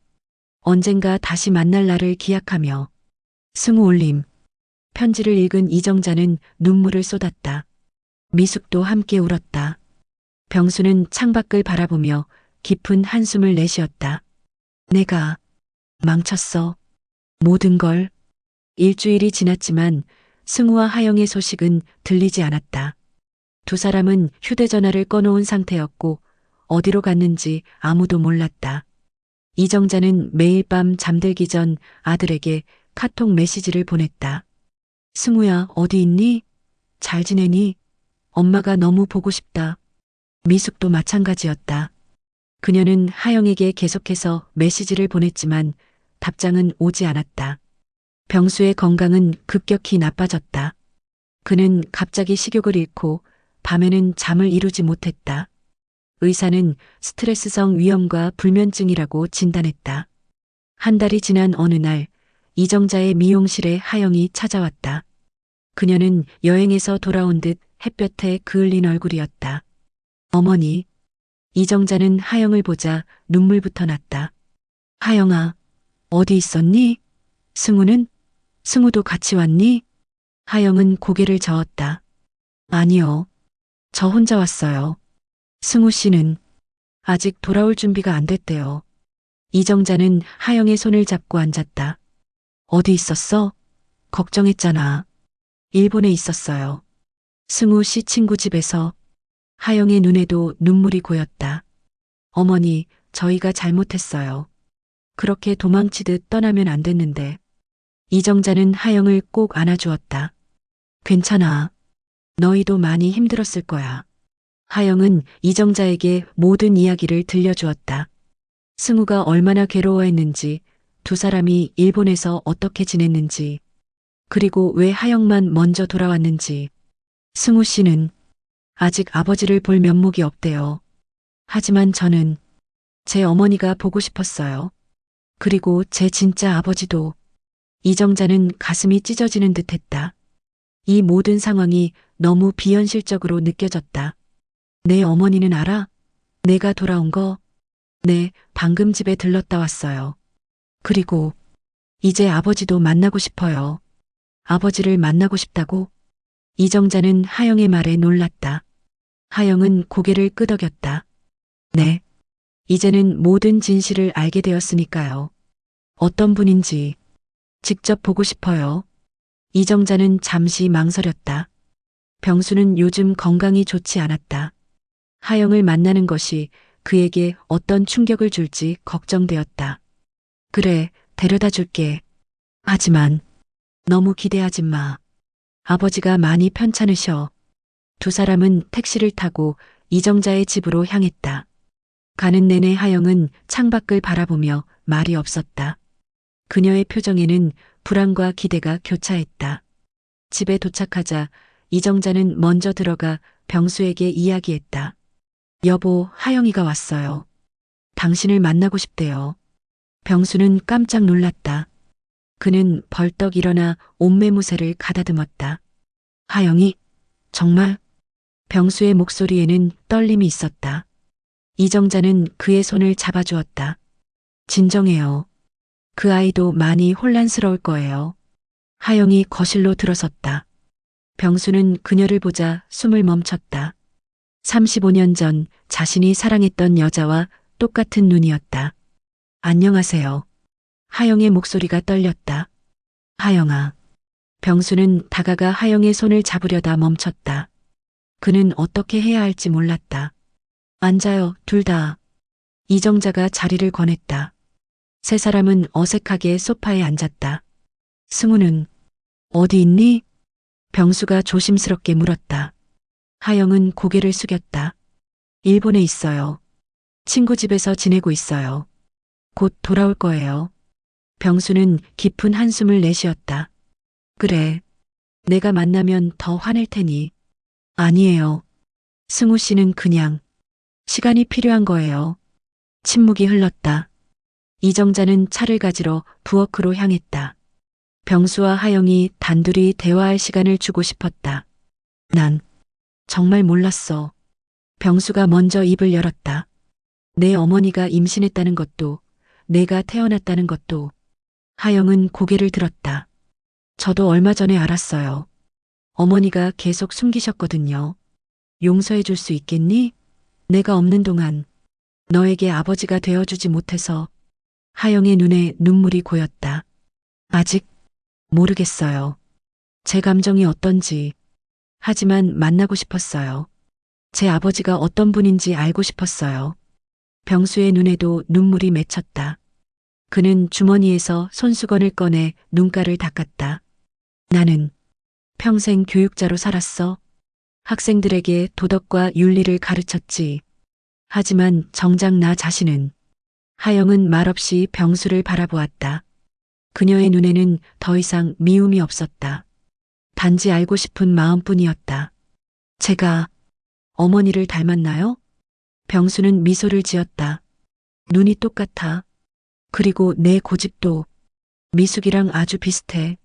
언젠가 다시 만날 날을 기약하며. 승우 올림. 편지를 읽은 이정자는 눈물을 쏟았다. 미숙도 함께 울었다. 병수는 창밖을 바라보며 깊은 한숨을 내쉬었다. 내가 망쳤어. 모든 걸. 일주일이 지났지만 승우와 하영의 소식은 들리지 않았다. 두 사람은 휴대전화를 꺼놓은 상태였고 어디로 갔는지 아무도 몰랐다. 이정자는 매일 밤 잠들기 전 아들에게 카톡 메시지를 보냈다. 승우야, 어디 있니? 잘 지내니? 엄마가 너무 보고 싶다. 미숙도 마찬가지였다. 그녀는 하영에게 계속해서 메시지를 보냈지만 답장은 오지 않았다. 병수의 건강은 급격히 나빠졌다. 그는 갑자기 식욕을 잃고 밤에는 잠을 이루지 못했다. 의사는 스트레스성 위염과 불면증이라고 진단했다. 한 달이 지난 어느 날 이정자의 미용실에 하영이 찾아왔다. 그녀는 여행에서 돌아온 듯 햇볕에 그을린 얼굴이었다. 어머니. 이정자는 하영을 보자 눈물부터 났다. 하영아, 어디 있었니? 승우는? 승우도 같이 왔니? 하영은 고개를 저었다. 아니요. 저 혼자 왔어요. 승우 씨는 아직 돌아올 준비가 안 됐대요. 이정자는 하영의 손을 잡고 앉았다. 어디 있었어? 걱정했잖아. 일본에 있었어요. 승우 씨 친구 집에서. 하영의 눈에도 눈물이 고였다. 어머니, 저희가 잘못했어요. 그렇게 도망치듯 떠나면 안 됐는데. 이정자는 하영을 꼭 안아주었다. 괜찮아. 너희도 많이 힘들었을 거야. 하영은 이정자에게 모든 이야기를 들려주었다. 승우가 얼마나 괴로워했는지, 두 사람이 일본에서 어떻게 지냈는지, 그리고 왜 하영만 먼저 돌아왔는지. 승우 씨는 아직 아버지를 볼 면목이 없대요. 하지만 저는 제 어머니가 보고 싶었어요. 그리고 제 진짜 아버지도. 이정자는 가슴이 찢어지는 듯 했다. 이 모든 상황이 너무 비현실적으로 느껴졌다. 내 어머니는 알아? 내가 돌아온 거? 네, 방금 집에 들렀다 왔어요. 그리고 이제 아버지도 만나고 싶어요. 아버지를 만나고 싶다고? 이정자는 하영의 말에 놀랐다. 하영은 고개를 끄덕였다. 네. 이제는 모든 진실을 알게 되었으니까요. 어떤 분인지 직접 보고 싶어요. 이정자는 잠시 망설였다. 병수는 요즘 건강이 좋지 않았다. 하영을 만나는 것이 그에게 어떤 충격을 줄지 걱정되었다. 그래, 데려다 줄게. 하지만 너무 기대하지 마. 아버지가 많이 편찮으셔. 두 사람은 택시를 타고 이정자의 집으로 향했다. 가는 내내 하영은 창밖을 바라보며 말이 없었다. 그녀의 표정에는 불안과 기대가 교차했다. 집에 도착하자 이정자는 먼저 들어가 병수에게 이야기했다. 여보, 하영이가 왔어요. 당신을 만나고 싶대요. 병수는 깜짝 놀랐다. 그는 벌떡 일어나 옷매무새를 가다듬었다. 하영이? 정말? 병수의 목소리에는 떨림이 있었다. 이정자는 그의 손을 잡아주었다. 진정해요. 그 아이도 많이 혼란스러울 거예요. 하영이 거실로 들어섰다. 병수는 그녀를 보자 숨을 멈췄다. 35년 전 자신이 사랑했던 여자와 똑같은 눈이었다. 안녕하세요. 하영의 목소리가 떨렸다. 하영아. 병수는 다가가 하영의 손을 잡으려다 멈췄다. 그는 어떻게 해야 할지 몰랐다. 앉아요, 둘 다. 이정자가 자리를 권했다. 세 사람은 어색하게 소파에 앉았다. 승우는 어디 있니? 병수가 조심스럽게 물었다. 하영은 고개를 숙였다. 일본에 있어요. 친구 집에서 지내고 있어요. 곧 돌아올 거예요. 병수는 깊은 한숨을 내쉬었다. 그래. 내가 만나면 더 화낼 테니. 아니에요. 승우 씨는 그냥 시간이 필요한 거예요. 침묵이 흘렀다. 이정자는 차를 가지러 부엌으로 향했다. 병수와 하영이 단둘이 대화할 시간을 주고 싶었다. 난 정말 몰랐어. 병수가 먼저 입을 열었다. 내 어머니가 임신했다는 것도, 내가 태어났다는 것도. 하영은 고개를 들었다. 저도 얼마 전에 알았어요. 어머니가 계속 숨기셨거든요. 용서해 줄 수 있겠니? 내가 없는 동안 너에게 아버지가 되어주지 못해서. 하영의 눈에 눈물이 고였다. 아직 모르겠어요. 제 감정이 어떤지. 하지만 만나고 싶었어요. 제 아버지가 어떤 분인지 알고 싶었어요. 병수의 눈에도 눈물이 맺혔다. 그는 주머니에서 손수건을 꺼내 눈가를 닦았다. 나는 평생 교육자로 살았어. 학생들에게 도덕과 윤리를 가르쳤지. 하지만 정작 나 자신은. 하영은 말없이 병수를 바라보았다. 그녀의 눈에는 더 이상 미움이 없었다. 단지 알고 싶은 마음뿐이었다. 제가 어머니를 닮았나요? 병수는 미소를 지었다. 눈이 똑같아. 그리고 내 고집도 미숙이랑 아주 비슷해.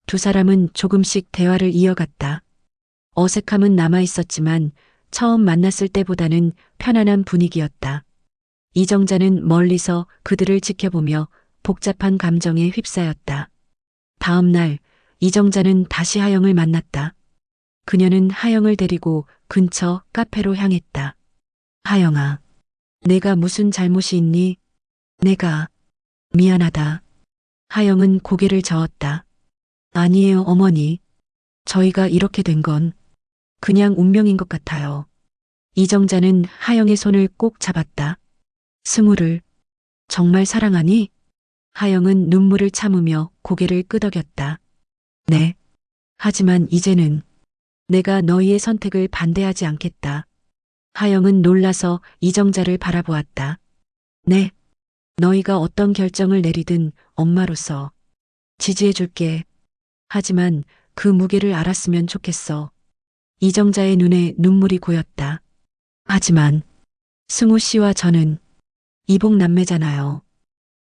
두 사람은 조금씩 대화를 이어갔다. 어색함은 남아 있었지만 처음 만났을 때보다는 편안한 분위기였다. 이정자는 멀리서 그들을 지켜보며 복잡한 감정에 휩싸였다. 다음 날 이정자는 다시 하영을 만났다. 그녀는 하영을 데리고 근처 카페로 향했다. 하영아, 내가 무슨 잘못이 있니? 내가 미안하다. 하영은 고개를 저었다. 아니에요, 어머니. 저희가 이렇게 된 건 그냥 운명인 것 같아요. 이정자는 하영의 손을 꼭 잡았다. 승우를 정말 사랑하니? 하영은 눈물을 참으며 고개를 끄덕였다. 네. 하지만 이제는 내가 너희의 선택을 반대하지 않겠다. 하영은 놀라서 이정자를 바라보았다. 네. 너희가 어떤 결정을 내리든 엄마로서 지지해줄게. 하지만 그 무게를 알았으면 좋겠어. 이정자의 눈에 눈물이 고였다. 하지만 승우 씨와 저는 이복 남매잖아요.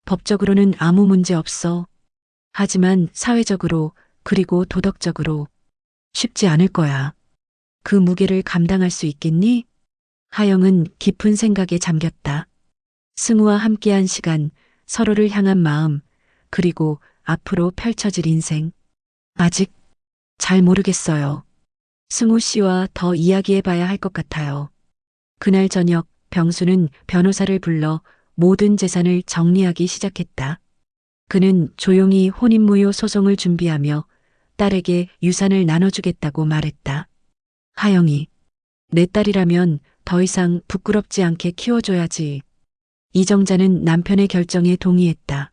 법적으로는 아무 문제 없어. 하지만 사회적으로 그리고 도덕적으로 쉽지 않을 거야. 그 무게를 감당할 수 있겠니? 하영은 깊은 생각에 잠겼다. 승우와 함께한 시간, 서로를 향한 마음, 그리고 앞으로 펼쳐질 인생. 아직 잘 모르겠어요. 승우 씨와 더 이야기해봐야 할 것 같아요. 그날 저녁 병수는 변호사를 불러 모든 재산을 정리하기 시작했다. 그는 조용히 혼인무효 소송을 준비하며 딸에게 유산을 나눠주겠다고 말했다. 하영이, 내 딸이라면 더 이상 부끄럽지 않게 키워줘야지. 이정자는 남편의 결정에 동의했다.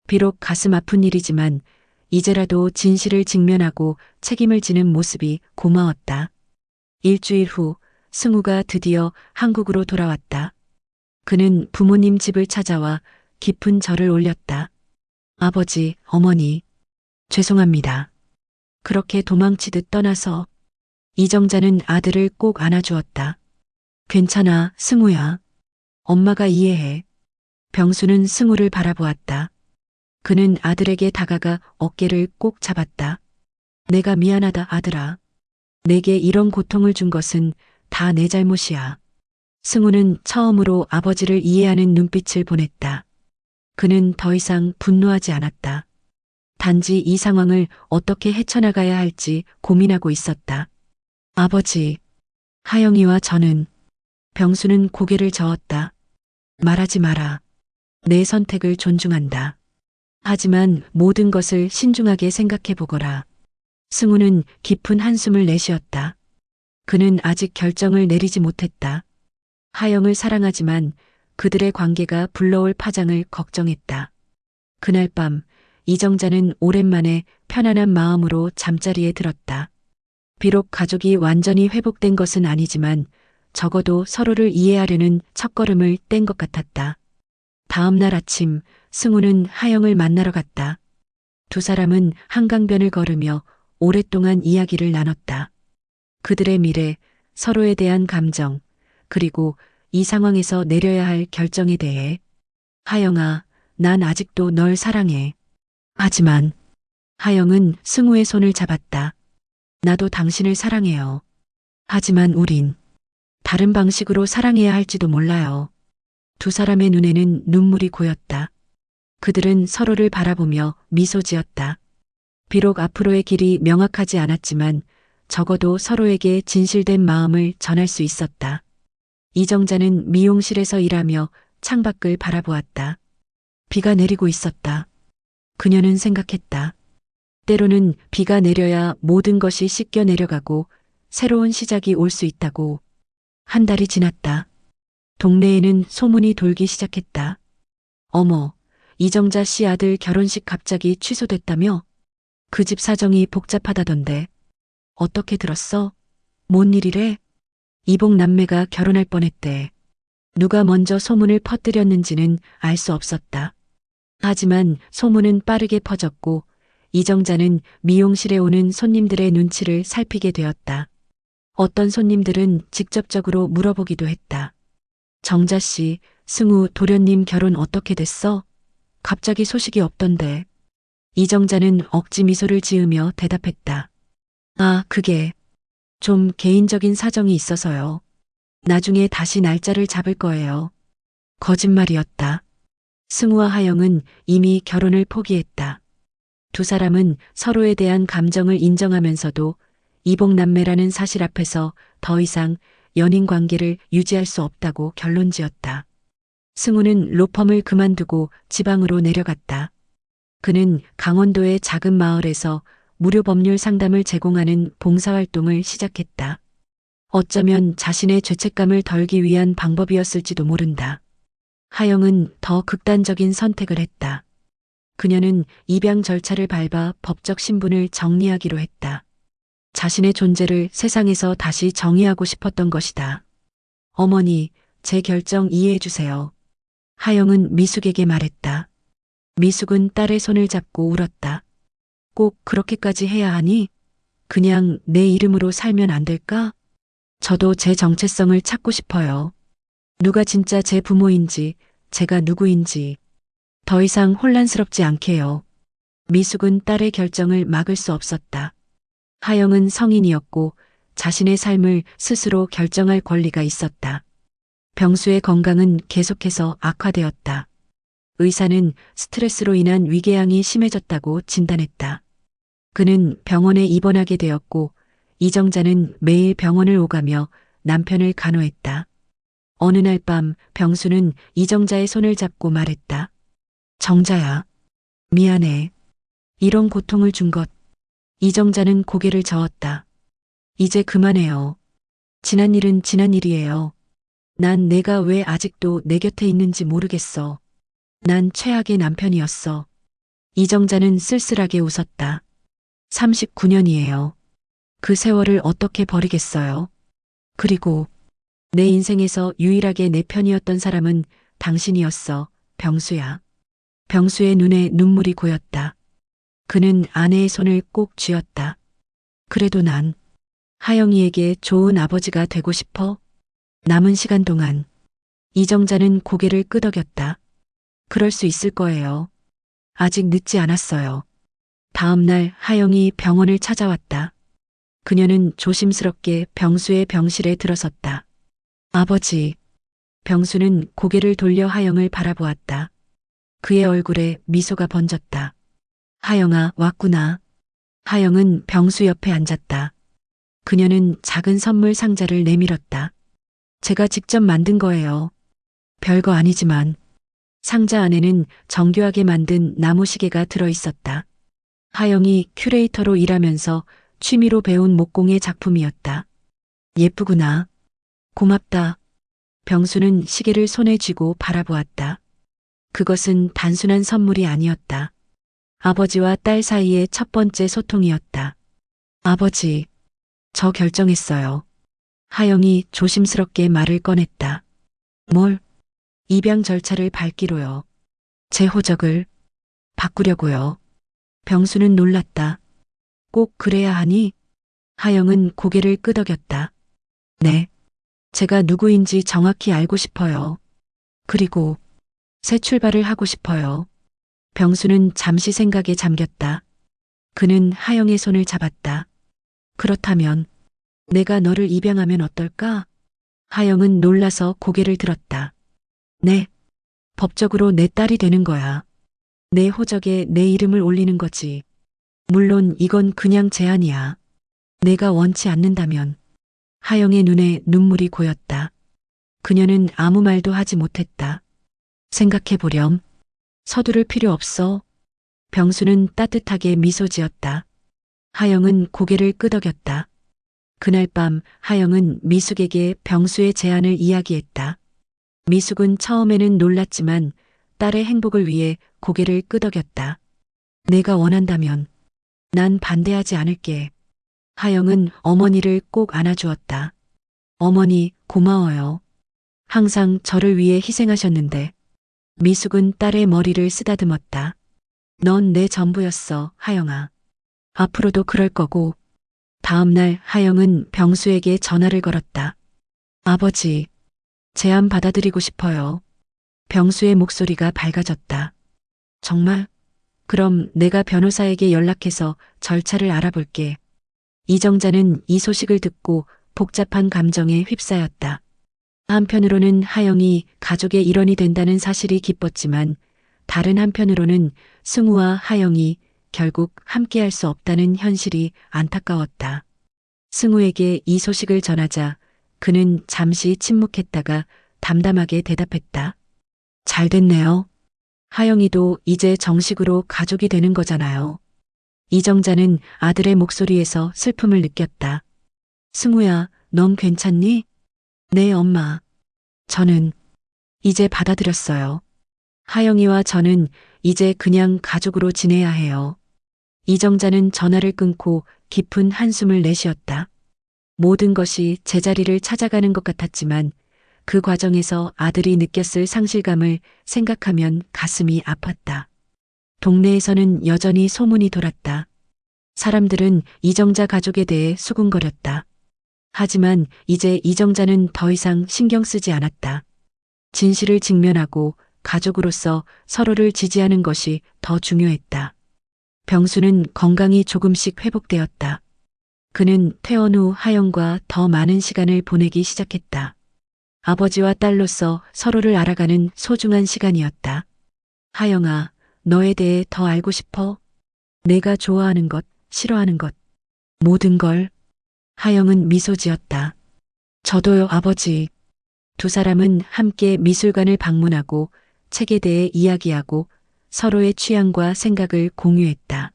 비록 가슴 아픈 일이지만 이제라도 진실을 직면하고 책임을 지는 모습이 고마웠다. 일주일 후 승우가 드디어 한국으로 돌아왔다. 그는 부모님 집을 찾아와 깊은 절을 올렸다. 아버지, 어머니, 죄송합니다. 그렇게 도망치듯 떠나서 이정자는 아들을 꼭 안아주었다. 괜찮아, 승우야. 엄마가 이해해. 병수는 승우를 바라보았다. 그는 아들에게 다가가 어깨를 꼭 잡았다. 내가 미안하다, 아들아. 내게 이런 고통을 준 것은 다 내 잘못이야. 승우는 처음으로 아버지를 이해하는 눈빛을 보냈다. 그는 더 이상 분노하지 않았다. 단지 이 상황을 어떻게 헤쳐나가야 할지 고민하고 있었다. 아버지, 하영이와 저는, 병수는 고개를 저었다. 말하지 마라. 내 선택을 존중한다. 하지만 모든 것을 신중하게 생각해 보거라. 승우는 깊은 한숨을 내쉬었다. 그는 아직 결정을 내리지 못했다. 하영을 사랑하지만 그들의 관계가 불러올 파장을 걱정했다. 그날 밤 이정자는 오랜만에 편안한 마음으로 잠자리에 들었다. 비록 가족이 완전히 회복된 것은 아니지만 적어도 서로를 이해하려는 첫걸음을 뗀 것 같았다. 다음 날 아침 승우는 하영을 만나러 갔다. 두 사람은 한강변을 걸으며 오랫동안 이야기를 나눴다. 그들의 미래, 서로에 대한 감정, 그리고 이 상황에서 내려야 할 결정에 대해. 하영아, 난 아직도 널 사랑해. 하지만 하영은 승우의 손을 잡았다. 나도 당신을 사랑해요. 하지만 우린 다른 방식으로 사랑해야 할지도 몰라요. 두 사람의 눈에는 눈물이 고였다. 그들은 서로를 바라보며 미소 지었다. 비록 앞으로의 길이 명확하지 않았지만 적어도 서로에게 진실된 마음을 전할 수 있었다. 이정자는 미용실에서 일하며 창밖을 바라보았다. 비가 내리고 있었다. 그녀는 생각했다. 때로는 비가 내려야 모든 것이 씻겨 내려가고 새로운 시작이 올 수 있다고. 한 달이 지났다. 동네에는 소문이 돌기 시작했다. 어머, 이정자 씨 아들 결혼식 갑자기 취소됐다며? 그 집 사정이 복잡하다던데. 어떻게 들었어? 뭔 일이래? 이복 남매가 결혼할 뻔했대. 누가 먼저 소문을 퍼뜨렸는지는 알 수 없었다. 하지만 소문은 빠르게 퍼졌고 이정자는 미용실에 오는 손님들의 눈치를 살피게 되었다. 어떤 손님들은 직접적으로 물어보기도 했다. 정자 씨, 승우 도련님 결혼 어떻게 됐어? 갑자기 소식이 없던데. 이정자는 억지 미소를 지으며 대답했다. 아, 그게 좀 개인적인 사정이 있어서요. 나중에 다시 날짜를 잡을 거예요. 거짓말이었다. 승우와 하영은 이미 결혼을 포기했다. 두 사람은 서로에 대한 감정을 인정하면서도 이복남매라는 사실 앞에서 더 이상 연인 관계를 유지할 수 없다고 결론지었다. 승우는 로펌을 그만두고 지방으로 내려갔다. 그는 강원도의 작은 마을에서 무료 법률 상담을 제공하는 봉사활동을 시작했다. 어쩌면 자신의 죄책감을 덜기 위한 방법이었을지도 모른다. 하영은 더 극단적인 선택을 했다. 그녀는 입양 절차를 밟아 법적 신분을 정리하기로 했다. 자신의 존재를 세상에서 다시 정의하고 싶었던 것이다. 어머니, 제 결정 이해해 주세요. 하영은 미숙에게 말했다. 미숙은 딸의 손을 잡고 울었다. 꼭 그렇게까지 해야 하니? 그냥 내 이름으로 살면 안 될까? 저도 제 정체성을 찾고 싶어요. 누가 진짜 제 부모인지, 제가 누구인지. 더 이상 혼란스럽지 않게요. 미숙은 딸의 결정을 막을 수 없었다. 하영은 성인이었고 자신의 삶을 스스로 결정할 권리가 있었다. 병수의 건강은 계속해서 악화되었다. 의사는 스트레스로 인한 위궤양이 심해졌다고 진단했다. 그는 병원에 입원하게 되었고 이정자는 매일 병원을 오가며 남편을 간호했다. 어느 날 밤 병수는 이정자의 손을 잡고 말했다. 정자야, 미안해. 이런 고통을 준 것. 이정자는 고개를 저었다. 이제 그만해요. 지난 일은 지난 일이에요. 난 내가 왜 아직도 내 곁에 있는지 모르겠어. 난 최악의 남편이었어. 이정자는 쓸쓸하게 웃었다. 39년이에요. 그 세월을 어떻게 버리겠어요? 그리고 내 인생에서 유일하게 내 편이었던 사람은 당신이었어, 병수야. 병수의 눈에 눈물이 고였다. 그는 아내의 손을 꼭 쥐었다. 그래도 난 하영이에게 좋은 아버지가 되고 싶어. 남은 시간 동안 이정자는 고개를 끄덕였다. 그럴 수 있을 거예요. 아직 늦지 않았어요. 다음 날 하영이 병원을 찾아왔다. 그녀는 조심스럽게 병수의 병실에 들어섰다. 아버지. 병수는 고개를 돌려 하영을 바라보았다. 그의 얼굴에 미소가 번졌다. 하영아, 왔구나. 하영은 병수 옆에 앉았다. 그녀는 작은 선물 상자를 내밀었다. 제가 직접 만든 거예요. 별거 아니지만 상자 안에는 정교하게 만든 나무시계가 들어있었다. 하영이 큐레이터로 일하면서 취미로 배운 목공의 작품이었다. 예쁘구나. 고맙다. 병수는 시계를 손에 쥐고 바라보았다. 그것은 단순한 선물이 아니었다. 아버지와 딸 사이의 첫 번째 소통이었다. 아버지, 저 결정했어요. 하영이 조심스럽게 말을 꺼냈다. 뭘? 입양 절차를 밟기로요. 제 호적을 바꾸려고요. 병수는 놀랐다. 꼭 그래야 하니? 하영은 고개를 끄덕였다. 네. 제가 누구인지 정확히 알고 싶어요. 그리고 새 출발을 하고 싶어요. 병수는 잠시 생각에 잠겼다. 그는 하영의 손을 잡았다. 그렇다면 내가 너를 입양하면 어떨까? 하영은 놀라서 고개를 들었다. 네. 법적으로 내 딸이 되는 거야. 내 호적에 내 이름을 올리는 거지. 물론 이건 그냥 제안이야. 내가 원치 않는다면. 하영의 눈에 눈물이 고였다. 그녀는 아무 말도 하지 못했다. 생각해보렴. 서두를 필요 없어. 병수는 따뜻하게 미소 지었다. 하영은 고개를 끄덕였다. 그날 밤 하영은 미숙에게 병수의 제안을 이야기했다. 미숙은 처음에는 놀랐지만 딸의 행복을 위해 고개를 끄덕였다. 내가 원한다면 난 반대하지 않을게. 하영은 어머니를 꼭 안아주었다. 어머니, 고마워요. 항상 저를 위해 희생하셨는데. 미숙은 딸의 머리를 쓰다듬었다. 넌 내 전부였어, 하영아. 앞으로도 그럴 거고. 다음 날 하영은 병수에게 전화를 걸었다. 아버지, 제안 받아들이고 싶어요. 병수의 목소리가 밝아졌다. 정말? 그럼 내가 변호사에게 연락해서 절차를 알아볼게. 이정자는 이 소식을 듣고 복잡한 감정에 휩싸였다. 한편으로는 하영이 가족의 일원이 된다는 사실이 기뻤지만 다른 한편으로는 승우와 하영이 결국 함께할 수 없다는 현실이 안타까웠다. 승우에게 이 소식을 전하자 그는 잠시 침묵했다가 담담하게 대답했다. 잘 됐네요. 하영이도 이제 정식으로 가족이 되는 거잖아요. 이정자는 아들의 목소리에서 슬픔을 느꼈다. 승우야, 넌 괜찮니? 네, 엄마. 저는 이제 받아들였어요. 하영이와 저는 이제 그냥 가족으로 지내야 해요. 이정자는 전화를 끊고 깊은 한숨을 내쉬었다. 모든 것이 제자리를 찾아가는 것 같았지만 그 과정에서 아들이 느꼈을 상실감을 생각하면 가슴이 아팠다. 동네에서는 여전히 소문이 돌았다. 사람들은 이정자 가족에 대해 수군거렸다. 하지만 이제 이정자는 더 이상 신경 쓰지 않았다. 진실을 직면하고 가족으로서 서로를 지지하는 것이 더 중요했다. 병수는 건강이 조금씩 회복되었다. 그는 퇴원 후 하영과 더 많은 시간을 보내기 시작했다. 아버지와 딸로서 서로를 알아가는 소중한 시간이었다. 하영아, 너에 대해 더 알고 싶어? 내가 좋아하는 것, 싫어하는 것, 모든 걸. 하영은 미소 지었다. 저도요, 아버지. 두 사람은 함께 미술관을 방문하고 책에 대해 이야기하고 서로의 취향과 생각을 공유했다.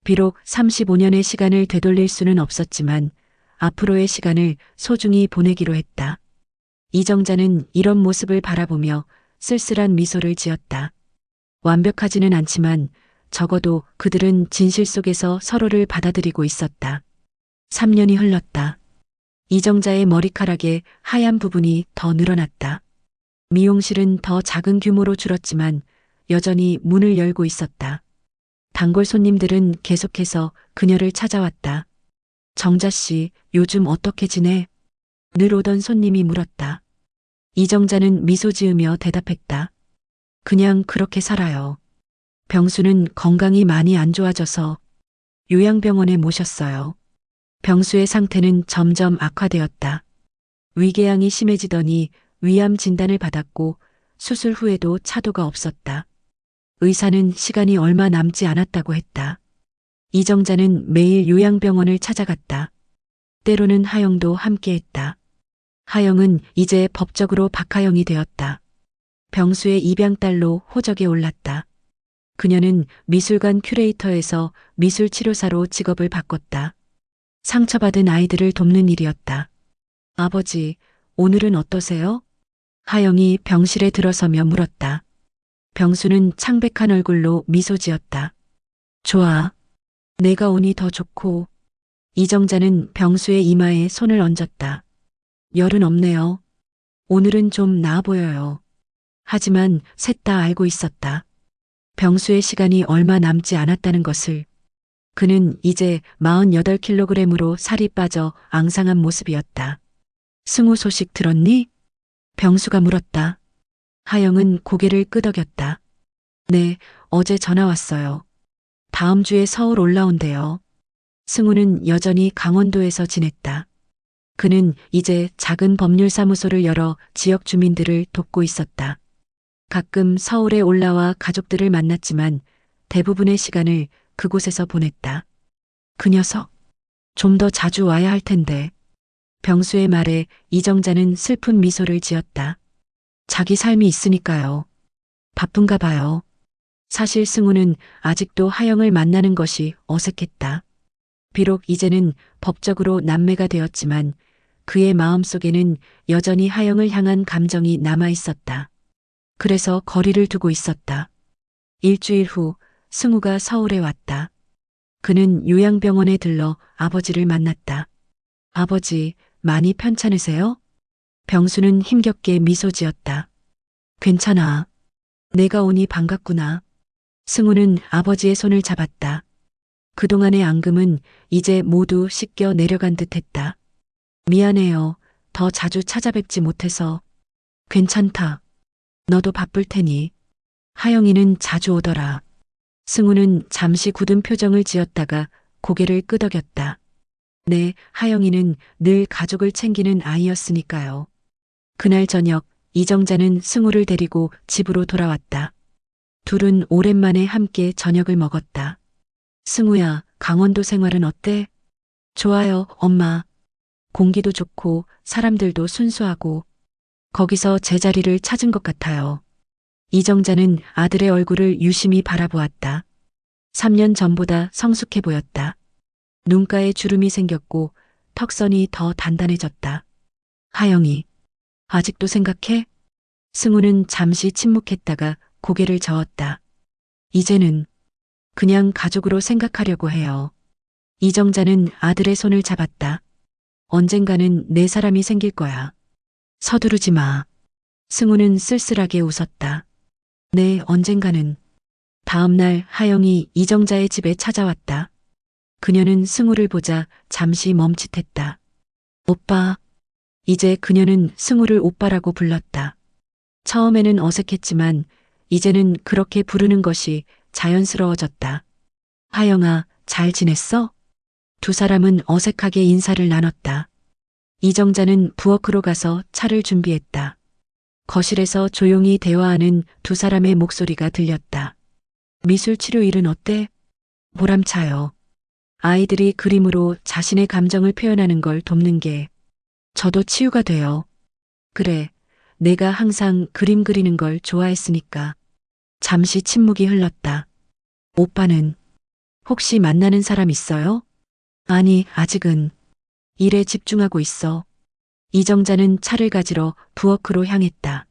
비록 35년의 시간을 되돌릴 수는 없었지만 앞으로의 시간을 소중히 보내기로 했다. 이정자는 이런 모습을 바라보며 쓸쓸한 미소를 지었다. 완벽하지는 않지만 적어도 그들은 진실 속에서 서로를 받아들이고 있었다. 3년이 흘렀다. 이정자의 머리카락에 하얀 부분이 더 늘어났다. 미용실은 더 작은 규모로 줄었지만 여전히 문을 열고 있었다. 단골 손님들은 계속해서 그녀를 찾아왔다. 정자 씨, 요즘 어떻게 지내? 늘 오던 손님이 물었다. 이정자는 미소 지으며 대답했다. 그냥 그렇게 살아요. 병수는 건강이 많이 안 좋아져서 요양병원에 모셨어요. 병수의 상태는 점점 악화되었다. 위궤양이 심해지더니 위암 진단을 받았고 수술 후에도 차도가 없었다. 의사는 시간이 얼마 남지 않았다고 했다. 이정자는 매일 요양병원을 찾아갔다. 때로는 하영도 함께했다. 하영은 이제 법적으로 박하영이 되었다. 병수의 입양딸로 호적에 올랐다. 그녀는 미술관 큐레이터에서 미술치료사로 직업을 바꿨다. 상처받은 아이들을 돕는 일이었다. 아버지, 오늘은 어떠세요? 하영이 병실에 들어서며 물었다. 병수는 창백한 얼굴로 미소 지었다. 좋아. 내가 오니 더 좋고. 이정자는 병수의 이마에 손을 얹었다. 열은 없네요. 오늘은 좀 나아 보여요. 하지만 셋 다 알고 있었다. 병수의 시간이 얼마 남지 않았다는 것을. 그는 이제 48kg으로 살이 빠져 앙상한 모습이었다. 승우 소식 들었니? 병수가 물었다. 하영은 고개를 끄덕였다. 네, 어제 전화 왔어요. 다음 주에 서울 올라온대요. 승우는 여전히 강원도에서 지냈다. 그는 이제 작은 법률사무소를 열어 지역 주민들을 돕고 있었다. 가끔 서울에 올라와 가족들을 만났지만 대부분의 시간을 그곳에서 보냈다. 그 녀석, 좀 더 자주 와야 할 텐데. 병수의 말에 이정자는 슬픈 미소를 지었다. 자기 삶이 있으니까요. 바쁜가 봐요. 사실 승우는 아직도 하영을 만나는 것이 어색했다. 비록 이제는 법적으로 남매가 되었지만 그의 마음속에는 여전히 하영을 향한 감정이 남아 있었다. 그래서 거리를 두고 있었다. 일주일 후 승우가 서울에 왔다. 그는 요양병원에 들러 아버지를 만났다. 아버지, 많이 편찮으세요? 병수는 힘겹게 미소 지었다. 괜찮아. 내가 오니 반갑구나. 승우는 아버지의 손을 잡았다. 그동안의 앙금은 이제 모두 씻겨 내려간 듯 했다. 미안해요. 더 자주 찾아뵙지 못해서. 괜찮다. 너도 바쁠 테니. 하영이는 자주 오더라. 승우는 잠시 굳은 표정을 지었다가 고개를 끄덕였다. 네, 하영이는 늘 가족을 챙기는 아이였으니까요. 그날 저녁 이정자는 승우를 데리고 집으로 돌아왔다. 둘은 오랜만에 함께 저녁을 먹었다. 승우야, 강원도 생활은 어때? 좋아요, 엄마. 공기도 좋고 사람들도 순수하고 거기서 제자리를 찾은 것 같아요. 이정자는 아들의 얼굴을 유심히 바라보았다. 3년 전보다 성숙해 보였다. 눈가에 주름이 생겼고 턱선이 더 단단해졌다. 하영이, 아직도 생각해? 승우는 잠시 침묵했다가 고개를 저었다. 이제는 그냥 가족으로 생각하려고 해요. 이정자는 아들의 손을 잡았다. 언젠가는 내 사람이 생길 거야. 서두르지 마. 승우는 쓸쓸하게 웃었다. 네, 언젠가는. 다음 날 하영이 이정자의 집에 찾아왔다. 그녀는 승우를 보자 잠시 멈칫했다. 오빠. 이제 그녀는 승우를 오빠라고 불렀다. 처음에는 어색했지만 이제는 그렇게 부르는 것이 자연스러워졌다. 하영아, 잘 지냈어? 두 사람은 어색하게 인사를 나눴다. 이정자는 부엌으로 가서 차를 준비했다. 거실에서 조용히 대화하는 두 사람의 목소리가 들렸다. 미술 치료 일은 어때? 보람차요. 아이들이 그림으로 자신의 감정을 표현하는 걸 돕는 게 저도 치유가 돼요. 그래, 내가 항상 그림 그리는 걸 좋아했으니까. 잠시 침묵이 흘렀다. 오빠는 혹시 만나는 사람 있어요? 아니, 아직은. 일에 집중하고 있어. 이정자는 차를 가지러 부엌으로 향했다.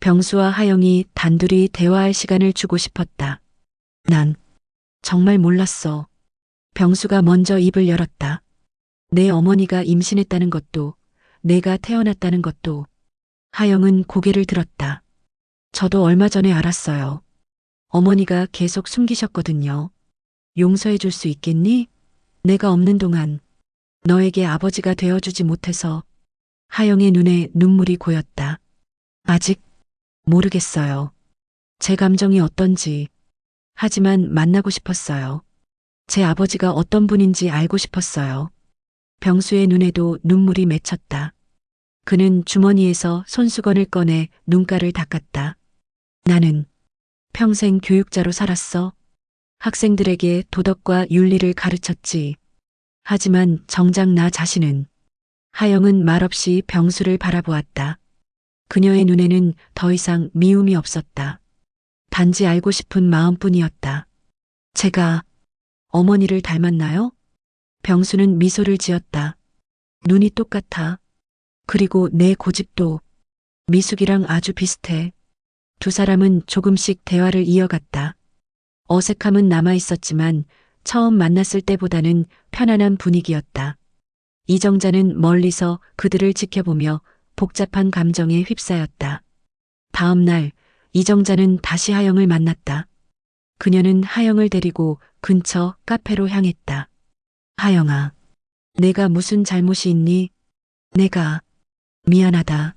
병수와 하영이 단둘이 대화할 시간을 주고 싶었다. 난 정말 몰랐어. 병수가 먼저 입을 열었다. 내 어머니가 임신했다는 것도, 내가 태어났다는 것도. 하영은 고개를 들었다. 저도 얼마 전에 알았어요. 어머니가 계속 숨기셨거든요. 용서해 줄 수 있겠니? 내가 없는 동안 너에게 아버지가 되어주지 못해서. 하영의 눈에 눈물이 고였다. 아직 모르겠어요. 제 감정이 어떤지. 하지만 만나고 싶었어요. 제 아버지가 어떤 분인지 알고 싶었어요. 병수의 눈에도 눈물이 맺혔다. 그는 주머니에서 손수건을 꺼내 눈가를 닦았다. 나는 평생 교육자로 살았어. 학생들에게 도덕과 윤리를 가르쳤지. 하지만 정작 나 자신은. 하영은 말없이 병수를 바라보았다. 그녀의 눈에는 더 이상 미움이 없었다. 단지 알고 싶은 마음뿐이었다. 제가 어머니를 닮았나요? 병수는 미소를 지었다. 눈이 똑같아. 그리고 내 고집도 미숙이랑 아주 비슷해. 두 사람은 조금씩 대화를 이어갔다. 어색함은 남아있었지만 처음 만났을 때보다는 편안한 분위기였다. 이정자는 멀리서 그들을 지켜보며 복잡한 감정에 휩싸였다. 다음 날 이정자는 다시 하영을 만났다. 그녀는 하영을 데리고 근처 카페로 향했다. 하영아, 내가 무슨 잘못이 있니? 내가 미안하다.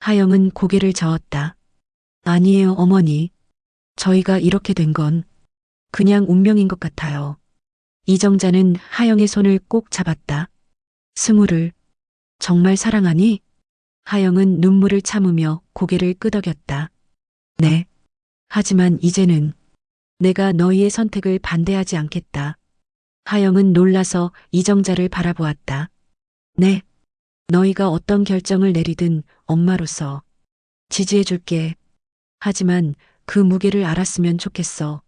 하영은 고개를 저었다. 아니에요, 어머니. 저희가 이렇게 된 건 그냥 운명인 것 같아요. 이정자는 하영의 손을 꼭 잡았다. 승우를 정말 사랑하니? 하영은 눈물을 참으며 고개를 끄덕였다. 네. 하지만 이제는 내가 너희의 선택을 반대하지 않겠다. 하영은 놀라서 이정자를 바라보았다. 네. 너희가 어떤 결정을 내리든 엄마로서 지지해줄게. 하지만 그 무게를 알았으면 좋겠어.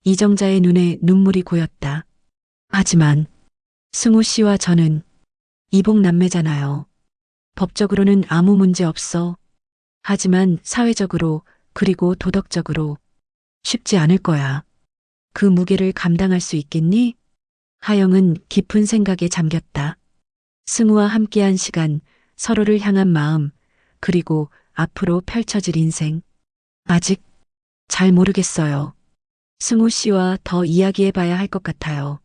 이정자의 눈에 눈물이 고였다. 하지만 승우 씨와 저는 이복남매잖아요. 법적으로는 아무 문제 없어. 하지만 사회적으로 그리고 도덕적으로 쉽지 않을 거야. 그 무게를 감당할 수 있겠니? 하영은 깊은 생각에 잠겼다. 승우와 함께한 시간, 서로를 향한 마음, 그리고 앞으로 펼쳐질 인생. 아직 잘 모르겠어요. 승우 씨와 더 이야기해봐야 할 것 같아요.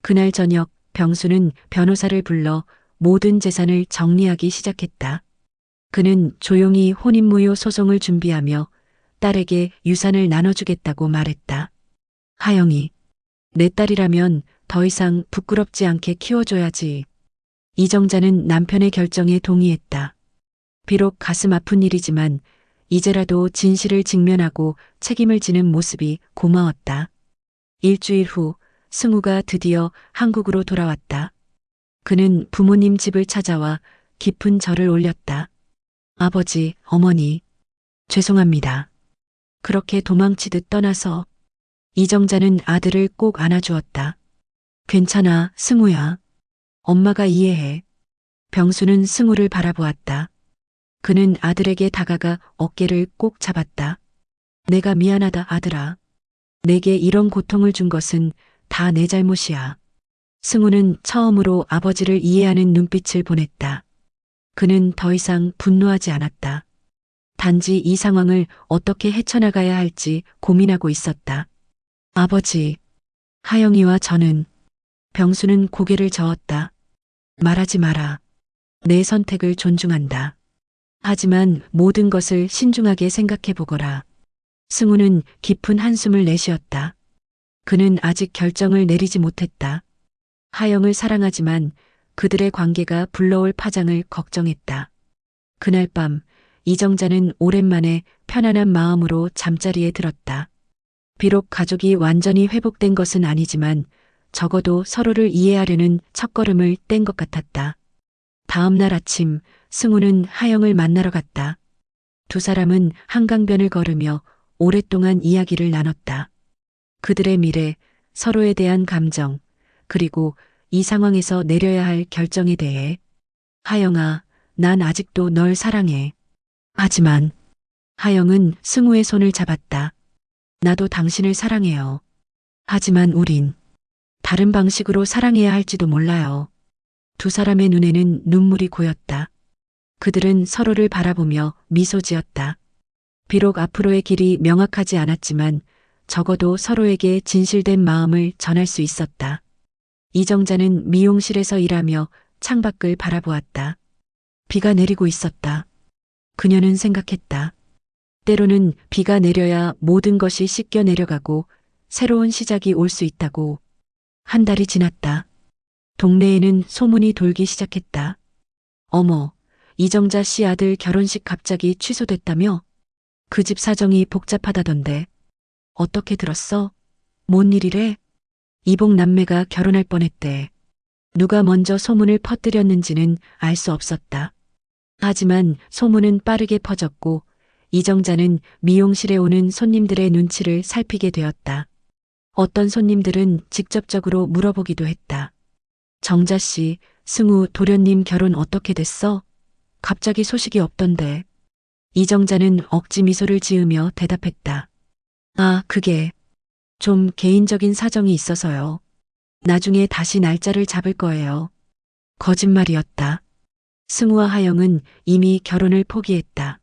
그날 저녁 병수는 변호사를 불러 모든 재산을 정리하기 시작했다. 그는 조용히 혼인무효 소송을 준비하며 딸에게 유산을 나눠주겠다고 말했다. 하영이, 내 딸이라면 더 이상 부끄럽지 않게 키워줘야지. 이정자는 남편의 결정에 동의했다. 비록 가슴 아픈 일이지만 이제라도 진실을 직면하고 책임을 지는 모습이 고마웠다. 일주일 후 승우가 드디어 한국으로 돌아왔다. 그는 부모님 집을 찾아와 깊은 절을 올렸다. 아버지, 어머니, 죄송합니다. 그렇게 도망치듯 떠나서 이정자는 아들을 꼭 안아주었다. 괜찮아, 승우야. 엄마가 이해해. 병수는 승우를 바라보았다. 그는 아들에게 다가가 어깨를 꼭 잡았다. 내가 미안하다, 아들아. 내게 이런 고통을 준 것은 다 내 잘못이야. 승우는 처음으로 아버지를 이해하는 눈빛을 보냈다. 그는 더 이상 분노하지 않았다. 단지 이 상황을 어떻게 헤쳐나가야 할지 고민하고 있었다. 아버지, 하영이와 저는, 병수는 고개를 저었다. 말하지 마라. 내 선택을 존중한다. 하지만 모든 것을 신중하게 생각해 보거라. 승우는 깊은 한숨을 내쉬었다. 그는 아직 결정을 내리지 못했다. 하영을 사랑하지만 그들의 관계가 불러올 파장을 걱정했다. 그날 밤 이정자는 오랜만에 편안한 마음으로 잠자리에 들었다. 비록 가족이 완전히 회복된 것은 아니지만 적어도 서로를 이해하려는 첫걸음을 뗀 것 같았다. 다음 날 아침 승우는 하영을 만나러 갔다. 두 사람은 한강변을 걸으며 오랫동안 이야기를 나눴다. 그들의 미래, 서로에 대한 감정, 그리고 이 상황에서 내려야 할 결정에 대해. 하영아, 난 아직도 널 사랑해. 하지만 하영은 승우의 손을 잡았다. 나도 당신을 사랑해요. 하지만 우린 다른 방식으로 사랑해야 할지도 몰라요. 두 사람의 눈에는 눈물이 고였다. 그들은 서로를 바라보며 미소 지었다. 비록 앞으로의 길이 명확하지 않았지만 적어도 서로에게 진실된 마음을 전할 수 있었다. 이정자는 미용실에서 일하며 창밖을 바라보았다. 비가 내리고 있었다. 그녀는 생각했다. 때로는 비가 내려야 모든 것이 씻겨 내려가고 새로운 시작이 올 수 있다고. 한 달이 지났다. 동네에는 소문이 돌기 시작했다. 어머, 이정자 씨 아들 결혼식 갑자기 취소됐다며? 그 집 사정이 복잡하다던데. 어떻게 들었어? 뭔 일이래? 이복 남매가 결혼할 뻔했대. 누가 먼저 소문을 퍼뜨렸는지는 알 수 없었다. 하지만 소문은 빠르게 퍼졌고 이정자는 미용실에 오는 손님들의 눈치를 살피게 되었다. 어떤 손님들은 직접적으로 물어보기도 했다. 정자 씨, 승우 도련님 결혼 어떻게 됐어? 갑자기 소식이 없던데. 이정자는 억지 미소를 지으며 대답했다. 아, 그게 좀 개인적인 사정이 있어서요. 나중에 다시 날짜를 잡을 거예요. 거짓말이었다. 승우와 하영은 이미 결혼을 포기했다.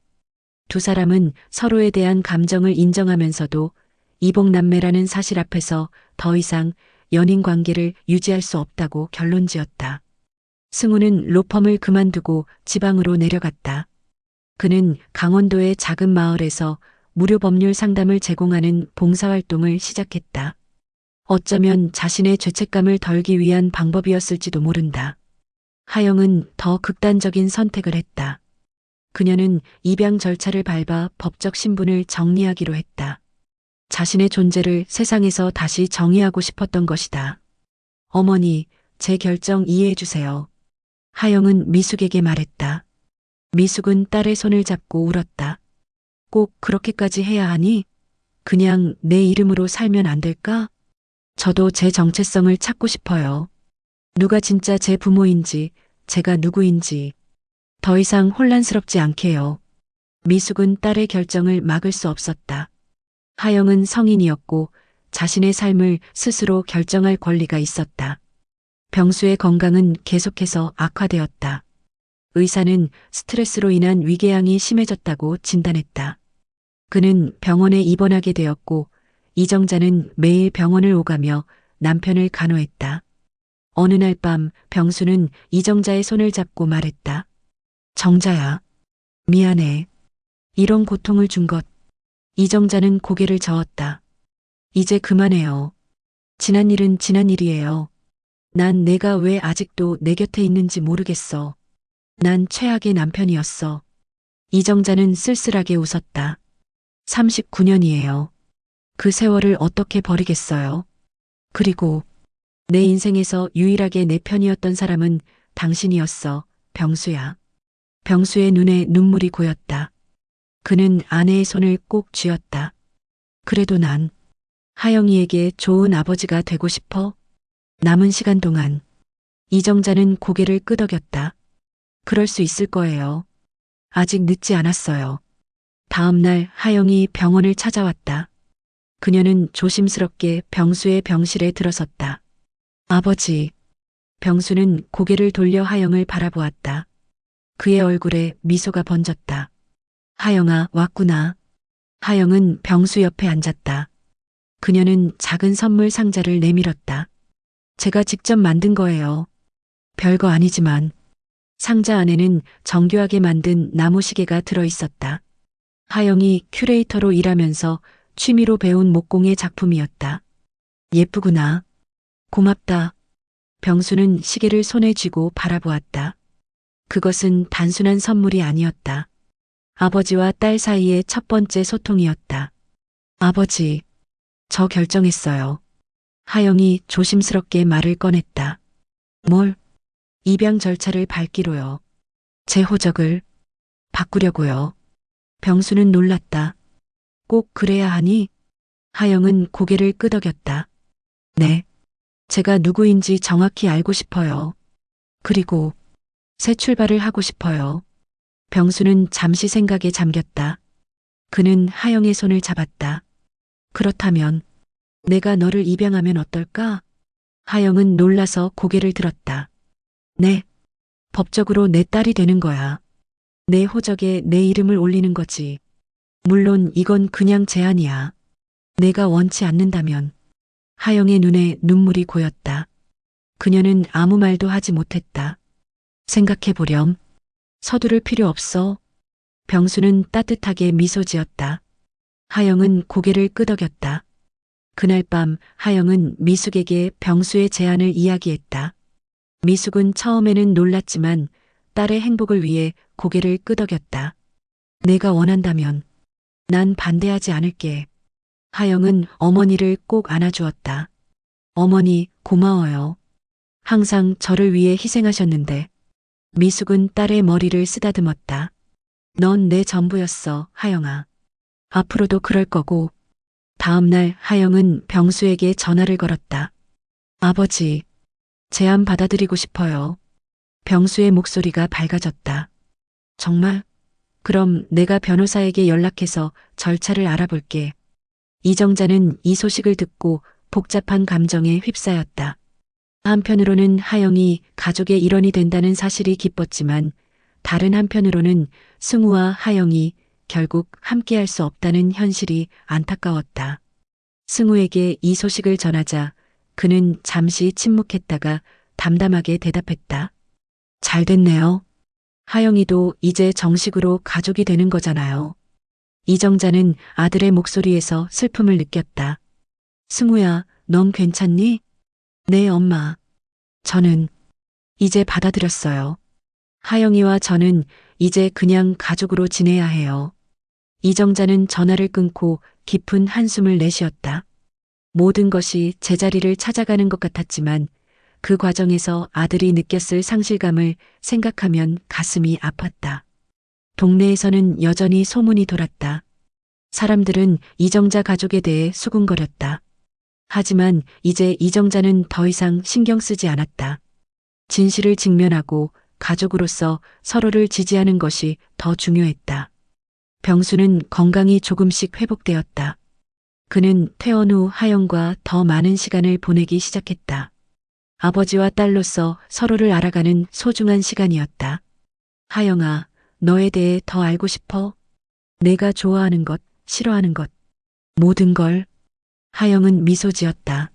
두 사람은 서로에 대한 감정을 인정하면서도 이복남매라는 사실 앞에서 더 이상 연인 관계를 유지할 수 없다고 결론지었다. 승우는 로펌을 그만두고 지방으로 내려갔다. 그는 강원도의 작은 마을에서 무료 법률 상담을 제공하는 봉사활동을 시작했다. 어쩌면 자신의 죄책감을 덜기 위한 방법이었을지도 모른다. 하영은 더 극단적인 선택을 했다. 그녀는 입양 절차를 밟아 법적 신분을 정리하기로 했다. 자신의 존재를 세상에서 다시 정의하고 싶었던 것이다. 어머니, 제 결정 이해해 주세요. 하영은 미숙에게 말했다. 미숙은 딸의 손을 잡고 울었다. 꼭 그렇게까지 해야 하니? 그냥 내 이름으로 살면 안 될까? 저도 제 정체성을 찾고 싶어요. 누가 진짜 제 부모인지, 제가 누구인지. 더 이상 혼란스럽지 않게요. 미숙은 딸의 결정을 막을 수 없었다. 하영은 성인이었고 자신의 삶을 스스로 결정할 권리가 있었다. 병수의 건강은 계속해서 악화되었다. 의사는 스트레스로 인한 위궤양이 심해졌다고 진단했다. 그는 병원에 입원하게 되었고 이정자는 매일 병원을 오가며 남편을 간호했다. 어느 날 밤 병수는 이정자의 손을 잡고 말했다. 정자야, 미안해. 이런 고통을 준 것. 이정자는 고개를 저었다. 이제 그만해요. 지난 일은 지난 일이에요. 난 내가 왜 아직도 내 곁에 있는지 모르겠어. 난 최악의 남편이었어. 이정자는 쓸쓸하게 웃었다. 39년이에요. 그 세월을 어떻게 버리겠어요? 그리고 내 인생에서 유일하게 내 편이었던 사람은 당신이었어, 병수야. 병수의 눈에 눈물이 고였다. 그는 아내의 손을 꼭 쥐었다. 그래도 난 하영이에게 좋은 아버지가 되고 싶어. 남은 시간 동안 이정자는 고개를 끄덕였다. 그럴 수 있을 거예요. 아직 늦지 않았어요. 다음 날 하영이 병원을 찾아왔다. 그녀는 조심스럽게 병수의 병실에 들어섰다. 아버지. 병수는 고개를 돌려 하영을 바라보았다. 그의 얼굴에 미소가 번졌다. 하영아, 왔구나. 하영은 병수 옆에 앉았다. 그녀는 작은 선물 상자를 내밀었다. 제가 직접 만든 거예요. 별거 아니지만 상자 안에는 정교하게 만든 나무시계가 들어있었다. 하영이 큐레이터로 일하면서 취미로 배운 목공의 작품이었다. 예쁘구나. 고맙다. 병수는 시계를 손에 쥐고 바라보았다. 그것은 단순한 선물이 아니었다. 아버지와 딸 사이의 첫 번째 소통이었다. 아버지, 저 결정했어요. 하영이 조심스럽게 말을 꺼냈다. 뭘? 입양 절차를 밟기로요. 제 호적을 바꾸려고요. 병수는 놀랐다. 꼭 그래야 하니? 하영은 고개를 끄덕였다. 네. 제가 누구인지 정확히 알고 싶어요. 그리고 새 출발을 하고 싶어요. 병수는 잠시 생각에 잠겼다. 그는 하영의 손을 잡았다. 그렇다면 내가 너를 입양하면 어떨까? 하영은 놀라서 고개를 들었다. 네. 법적으로 내 딸이 되는 거야. 내 호적에 내 이름을 올리는 거지. 물론 이건 그냥 제안이야. 내가 원치 않는다면. 하영의 눈에 눈물이 고였다. 그녀는 아무 말도 하지 못했다. 생각해보렴. 서두를 필요 없어. 병수는 따뜻하게 미소 지었다. 하영은 고개를 끄덕였다. 그날 밤 하영은 미숙에게 병수의 제안을 이야기했다. 미숙은 처음에는 놀랐지만 딸의 행복을 위해 고개를 끄덕였다. 내가 원한다면 난 반대하지 않을게. 하영은 어머니를 꼭 안아주었다. 어머니, 고마워요. 항상 저를 위해 희생하셨는데. 미숙은 딸의 머리를 쓰다듬었다. 넌 내 전부였어, 하영아. 앞으로도 그럴 거고. 다음 날 하영은 병수에게 전화를 걸었다. 아버지, 제안 받아들이고 싶어요. 병수의 목소리가 밝아졌다. 정말? 그럼 내가 변호사에게 연락해서 절차를 알아볼게. 이정자는 이 소식을 듣고 복잡한 감정에 휩싸였다. 한편으로는 하영이 가족의 일원이 된다는 사실이 기뻤지만 다른 한편으로는 승우와 하영이 결국 함께할 수 없다는 현실이 안타까웠다. 승우에게 이 소식을 전하자 그는 잠시 침묵했다가 담담하게 대답했다. 잘 됐네요. 하영이도 이제 정식으로 가족이 되는 거잖아요. 이정자는 아들의 목소리에서 슬픔을 느꼈다. 승우야, 넌 괜찮니? 네, 엄마. 저는 이제 받아들였어요. 하영이와 저는 이제 그냥 가족으로 지내야 해요. 이정자는 전화를 끊고 깊은 한숨을 내쉬었다. 모든 것이 제자리를 찾아가는 것 같았지만 그 과정에서 아들이 느꼈을 상실감을 생각하면 가슴이 아팠다. 동네에서는 여전히 소문이 돌았다. 사람들은 이정자 가족에 대해 수군거렸다. 하지만 이제 이정자는 더 이상 신경 쓰지 않았다. 진실을 직면하고 가족으로서 서로를 지지하는 것이 더 중요했다. 병수는 건강이 조금씩 회복되었다. 그는 퇴원 후 하영과 더 많은 시간을 보내기 시작했다. 아버지와 딸로서 서로를 알아가는 소중한 시간이었다. 하영아, 너에 대해 더 알고 싶어? 내가 좋아하는 것, 싫어하는 것, 모든 걸. 하영은 미소 지었다.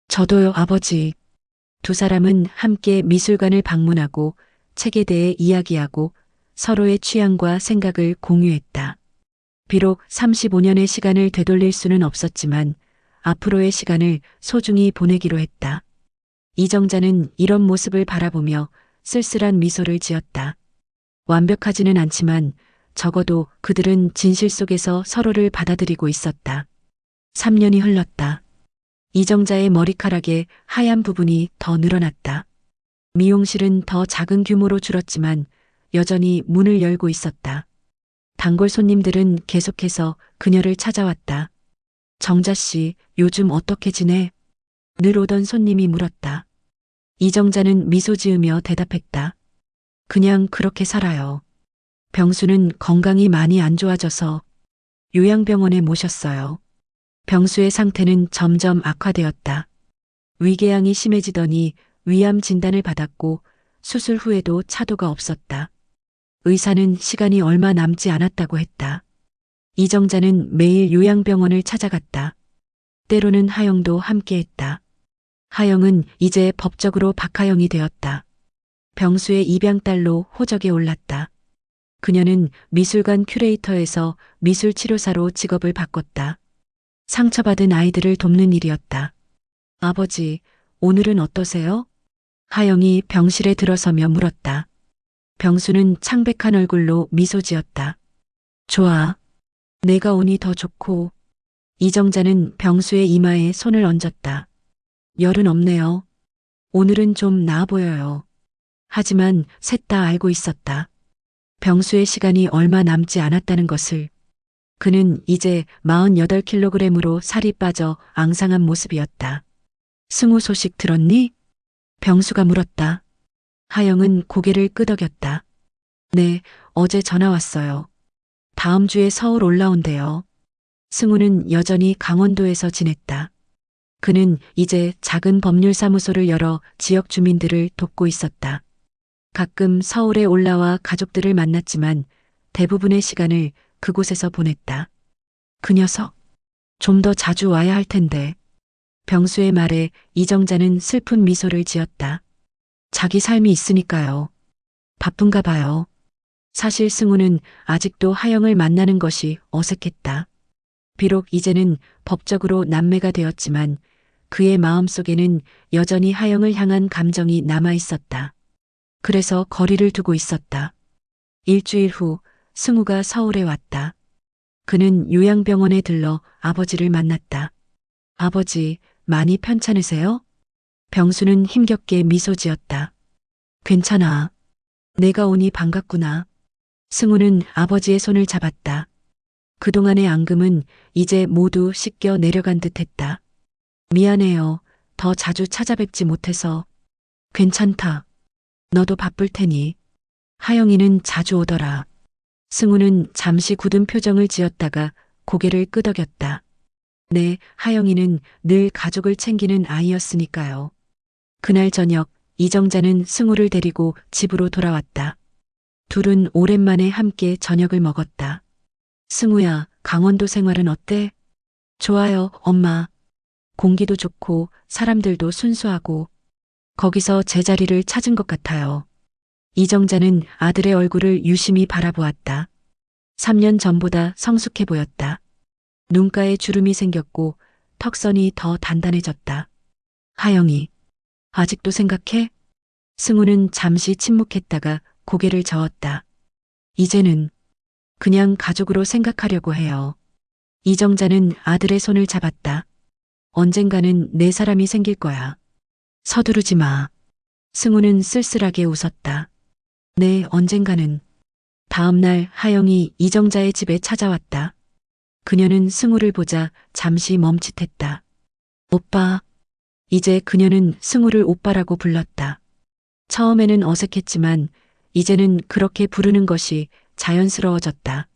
저도요, 아버지. 두 사람은 함께 미술관을 방문하고 책에 대해 이야기하고 서로의 취향과 생각을 공유했다. 비록 35년의 시간을 되돌릴 수는 없었지만 앞으로의 시간을 소중히 보내기로 했다. 이정자는 이런 모습을 바라보며 쓸쓸한 미소를 지었다. 완벽하지는 않지만 적어도 그들은 진실 속에서 서로를 받아들이고 있었다. 3년이 흘렀다. 이정자의 머리카락에 하얀 부분이 더 늘어났다. 미용실은 더 작은 규모로 줄었지만 여전히 문을 열고 있었다. 단골 손님들은 계속해서 그녀를 찾아왔다. 정자 씨, 요즘 어떻게 지내? 늘 오던 손님이 물었다. 이정자는 미소 지으며 대답했다. 그냥 그렇게 살아요. 병수는 건강이 많이 안 좋아져서 요양병원에 모셨어요. 병수의 상태는 점점 악화되었다. 위궤양이 심해지더니 위암 진단을 받았고 수술 후에도 차도가 없었다. 의사는 시간이 얼마 남지 않았다고 했다. 이정자는 매일 요양병원을 찾아갔다. 때로는 하영도 함께했다. 하영은 이제 법적으로 박하영이 되었다. 병수의 입양딸로 호적에 올랐다. 그녀는 미술관 큐레이터에서 미술치료사로 직업을 바꿨다. 상처받은 아이들을 돕는 일이었다. 아버지, 오늘은 어떠세요? 하영이 병실에 들어서며 물었다. 병수는 창백한 얼굴로 미소 지었다. 좋아. 내가 오니 더 좋고. 이정자는 병수의 이마에 손을 얹었다. 열은 없네요. 오늘은 좀 나아 보여요. 하지만 셋 다 알고 있었다. 병수의 시간이 얼마 남지 않았다는 것을. 그는 이제 48kg으로 살이 빠져 앙상한 모습이었다. 승우 소식 들었니? 병수가 물었다. 하영은 고개를 끄덕였다. 네, 어제 전화 왔어요. 다음 주에 서울 올라온대요. 승우는 여전히 강원도에서 지냈다. 그는 이제 작은 법률사무소를 열어 지역 주민들을 돕고 있었다. 가끔 서울에 올라와 가족들을 만났지만 대부분의 시간을 그곳에서 보냈다. 그 녀석, 좀 더 자주 와야 할 텐데. 병수의 말에 이정자는 슬픈 미소를 지었다. 자기 삶이 있으니까요. 바쁜가 봐요. 사실 승우는 아직도 하영을 만나는 것이 어색했다. 비록 이제는 법적으로 남매가 되었지만 그의 마음속에는 여전히 하영을 향한 감정이 남아 있었다. 그래서 거리를 두고 있었다. 일주일 후 승우가 서울에 왔다. 그는 요양병원에 들러 아버지를 만났다. 아버지, 많이 편찮으세요? 병수는 힘겹게 미소 지었다. 괜찮아. 내가 오니 반갑구나. 승우는 아버지의 손을 잡았다. 그동안의 앙금은 이제 모두 씻겨 내려간 듯했다. 미안해요. 더 자주 찾아뵙지 못해서. 괜찮다. 너도 바쁠 테니. 하영이는 자주 오더라. 승우는 잠시 굳은 표정을 지었다가 고개를 끄덕였다. 네, 하영이는 늘 가족을 챙기는 아이였으니까요. 그날 저녁 이정자는 승우를 데리고 집으로 돌아왔다. 둘은 오랜만에 함께 저녁을 먹었다. 승우야, 강원도 생활은 어때? 좋아요, 엄마. 공기도 좋고 사람들도 순수하고 거기서 제자리를 찾은 것 같아요. 이정자는 아들의 얼굴을 유심히 바라보았다. 3년 전보다 성숙해 보였다. 눈가에 주름이 생겼고 턱선이 더 단단해졌다. 하영이, 아직도 생각해? 승우는 잠시 침묵했다가 고개를 저었다. 이제는 그냥 가족으로 생각하려고 해요. 이정자는 아들의 손을 잡았다. 언젠가는 내 사람이 생길 거야. 서두르지 마. 승우는 쓸쓸하게 웃었다. 네, 언젠가는. 다음 날 하영이 이정자의 집에 찾아왔다. 그녀는 승우를 보자 잠시 멈칫했다. 오빠. 이제 그녀는 승우를 오빠라고 불렀다. 처음에는 어색했지만 이제는 그렇게 부르는 것이 자연스러워졌다.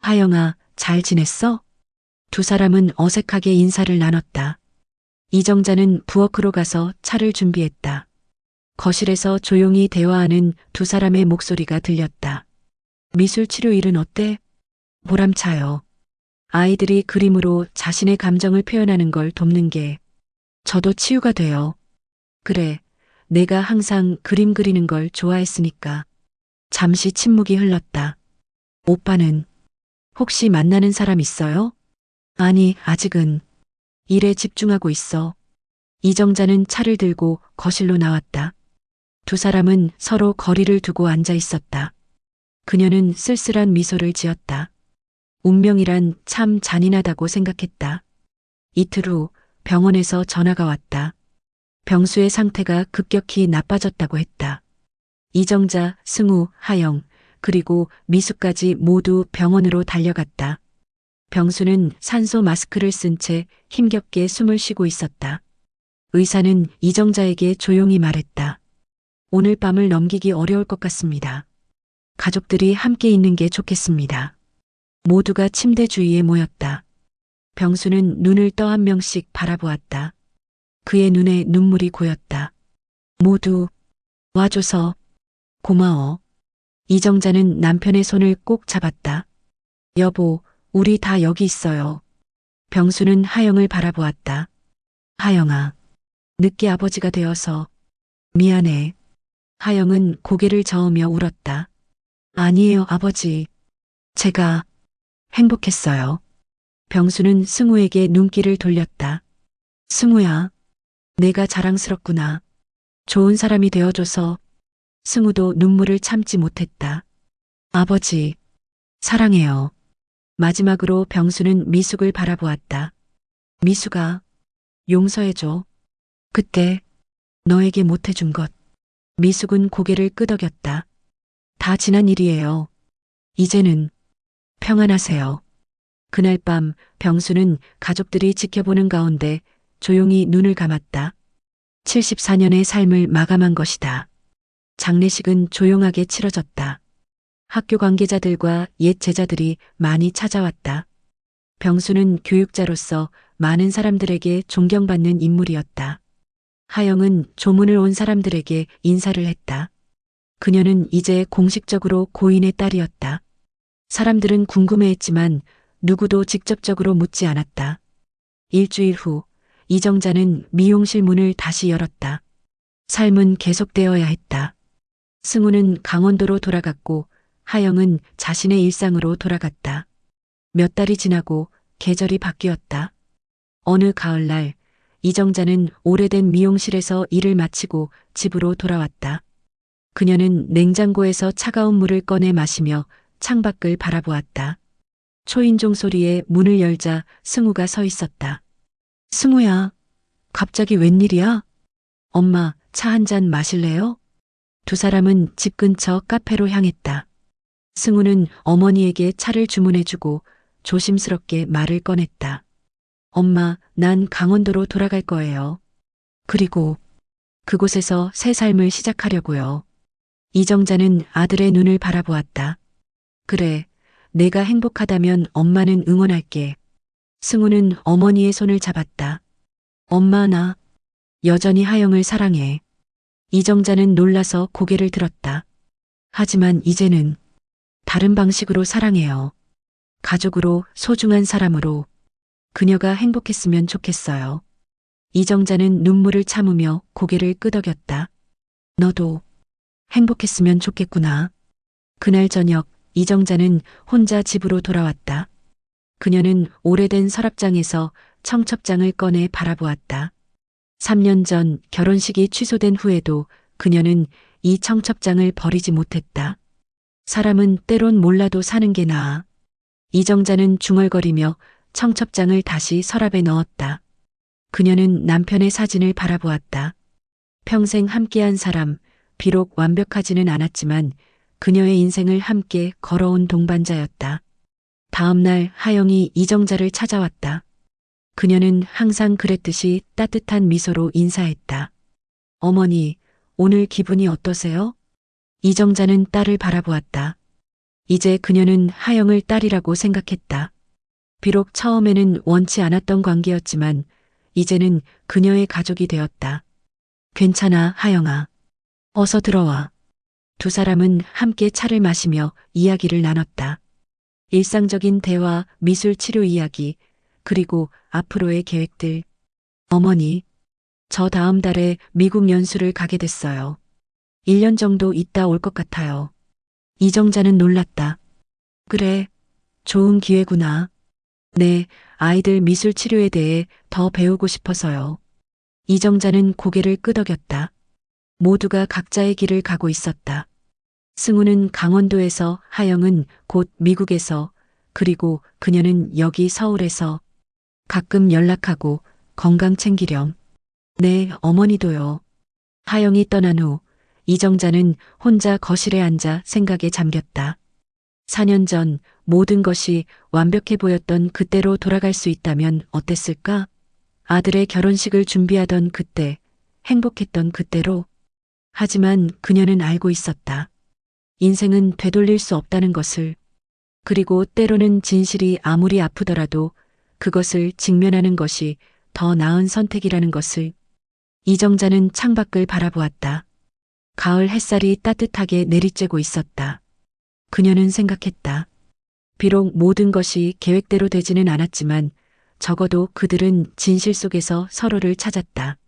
하영아, 잘 지냈어? 두 사람은 어색하게 인사를 나눴다. 이정자는 부엌으로 가서 차를 준비했다. 거실에서 조용히 대화하는 두 사람의 목소리가 들렸다. 미술 치료 일은 어때? 보람차요. 아이들이 그림으로 자신의 감정을 표현하는 걸 돕는 게 저도 치유가 돼요. 그래, 내가 항상 그림 그리는 걸 좋아했으니까. 잠시 침묵이 흘렀다. 오빠는 혹시 만나는 사람 있어요? 아니, 아직은. 일에 집중하고 있어. 이정자는 차를 들고 거실로 나왔다. 두 사람은 서로 거리를 두고 앉아 있었다. 그녀는 쓸쓸한 미소를 지었다. 운명이란 참 잔인하다고 생각했다. 이틀 후 병원에서 전화가 왔다. 병수의 상태가 급격히 나빠졌다고 했다. 이정자, 승우, 하영, 그리고 미수까지 모두 병원으로 달려갔다. 병수는 산소 마스크를 쓴 채 힘겹게 숨을 쉬고 있었다. 의사는 이정자에게 조용히 말했다. 오늘 밤을 넘기기 어려울 것 같습니다. 가족들이 함께 있는 게 좋겠습니다. 모두가 침대 주위에 모였다. 병수는 눈을 떠 한 명씩 바라보았다. 그의 눈에 눈물이 고였다. 모두 와줘서 고마워. 이정자는 남편의 손을 꼭 잡았다. 여보, 우리 다 여기 있어요. 병수는 하영을 바라보았다. 하영아, 늦게 아버지가 되어서 미안해. 하영은 고개를 저으며 울었다. 아니에요, 아버지. 제가 행복했어요. 병수는 승우에게 눈길을 돌렸다. 승우야, 내가 자랑스럽구나. 좋은 사람이 되어줘서. 승우도 눈물을 참지 못했다. 아버지, 사랑해요. 마지막으로 병수는 미숙을 바라보았다. 미숙아, 용서해줘. 그때 너에게 못해준 것. 미숙은 고개를 끄덕였다. 다 지난 일이에요. 이제는 평안하세요. 그날 밤 병수는 가족들이 지켜보는 가운데 조용히 눈을 감았다. 74년의 삶을 마감한 것이다. 장례식은 조용하게 치러졌다. 학교 관계자들과 옛 제자들이 많이 찾아왔다. 병수는 교육자로서 많은 사람들에게 존경받는 인물이었다. 하영은 조문을 온 사람들에게 인사를 했다. 그녀는 이제 공식적으로 고인의 딸이었다. 사람들은 궁금해했지만 누구도 직접적으로 묻지 않았다. 일주일 후 이정자는 미용실 문을 다시 열었다. 삶은 계속되어야 했다. 승우는 강원도로 돌아갔고 하영은 자신의 일상으로 돌아갔다. 몇 달이 지나고 계절이 바뀌었다. 어느 가을날 이정자는 오래된 미용실에서 일을 마치고 집으로 돌아왔다. 그녀는 냉장고에서 차가운 물을 꺼내 마시며 창밖을 바라보았다. 초인종 소리에 문을 열자 승우가 서 있었다. 승우야, 갑자기 웬일이야? 엄마, 차 한 잔 마실래요? 두 사람은 집 근처 카페로 향했다. 승우는 어머니에게 차를 주문해주고 조심스럽게 말을 꺼냈다. 엄마, 난 강원도로 돌아갈 거예요. 그리고 그곳에서 새 삶을 시작하려고요. 이정자는 아들의 눈을 바라보았다. 그래, 내가 행복하다면 엄마는 응원할게. 승우는 어머니의 손을 잡았다. 엄마, 나 여전히 하영을 사랑해. 이정자는 놀라서 고개를 들었다. 하지만 이제는 다른 방식으로 사랑해요. 가족으로, 소중한 사람으로. 그녀가 행복했으면 좋겠어요. 이정자는 눈물을 참으며 고개를 끄덕였다. 너도 행복했으면 좋겠구나. 그날 저녁 이정자는 혼자 집으로 돌아왔다. 그녀는 오래된 서랍장에서 청첩장을 꺼내 바라보았다. 3년 전 결혼식이 취소된 후에도 그녀는 이 청첩장을 버리지 못했다. 사람은 때론 몰라도 사는 게 나아. 이정자는 중얼거리며 청첩장을 다시 서랍에 넣었다. 그녀는 남편의 사진을 바라보았다. 평생 함께한 사람, 비록 완벽하지는 않았지만 그녀의 인생을 함께 걸어온 동반자였다. 다음 날 하영이 이정자를 찾아왔다. 그녀는 항상 그랬듯이 따뜻한 미소로 인사했다. 어머니, 오늘 기분이 어떠세요? 이정자는 딸을 바라보았다. 이제 그녀는 하영을 딸이라고 생각했다. 비록 처음에는 원치 않았던 관계였지만 이제는 그녀의 가족이 되었다. 괜찮아, 하영아. 어서 들어와. 두 사람은 함께 차를 마시며 이야기를 나눴다. 일상적인 대화, 미술 치료 이야기, 그리고 앞으로의 계획들. 어머니, 저 다음 달에 미국 연수를 가게 됐어요. 1년 정도 있다 올 것 같아요. 이정자는 놀랐다. 그래, 좋은 기회구나. 네, 아이들 미술 치료에 대해 더 배우고 싶어서요. 이정자는 고개를 끄덕였다. 모두가 각자의 길을 가고 있었다. 승우는 강원도에서, 하영은 곧 미국에서, 그리고 그녀는 여기 서울에서 가끔 연락하고 건강 챙기렴. 네, 어머니도요. 하영이 떠난 후 이정자는 혼자 거실에 앉아 생각에 잠겼다. 4년 전 모든 것이 완벽해 보였던 그때로 돌아갈 수 있다면 어땠을까? 아들의 결혼식을 준비하던 그때, 행복했던 그때로. 하지만 그녀는 알고 있었다. 인생은 되돌릴 수 없다는 것을. 그리고 때로는 진실이 아무리 아프더라도 그것을 직면하는 것이 더 나은 선택이라는 것을. 이정자는 창밖을 바라보았다. 가을 햇살이 따뜻하게 내리쬐고 있었다. 그녀는 생각했다. 비록 모든 것이 계획대로 되지는 않았지만 적어도 그들은 진실 속에서 서로를 찾았다.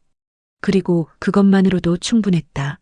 그리고 그것만으로도 충분했다.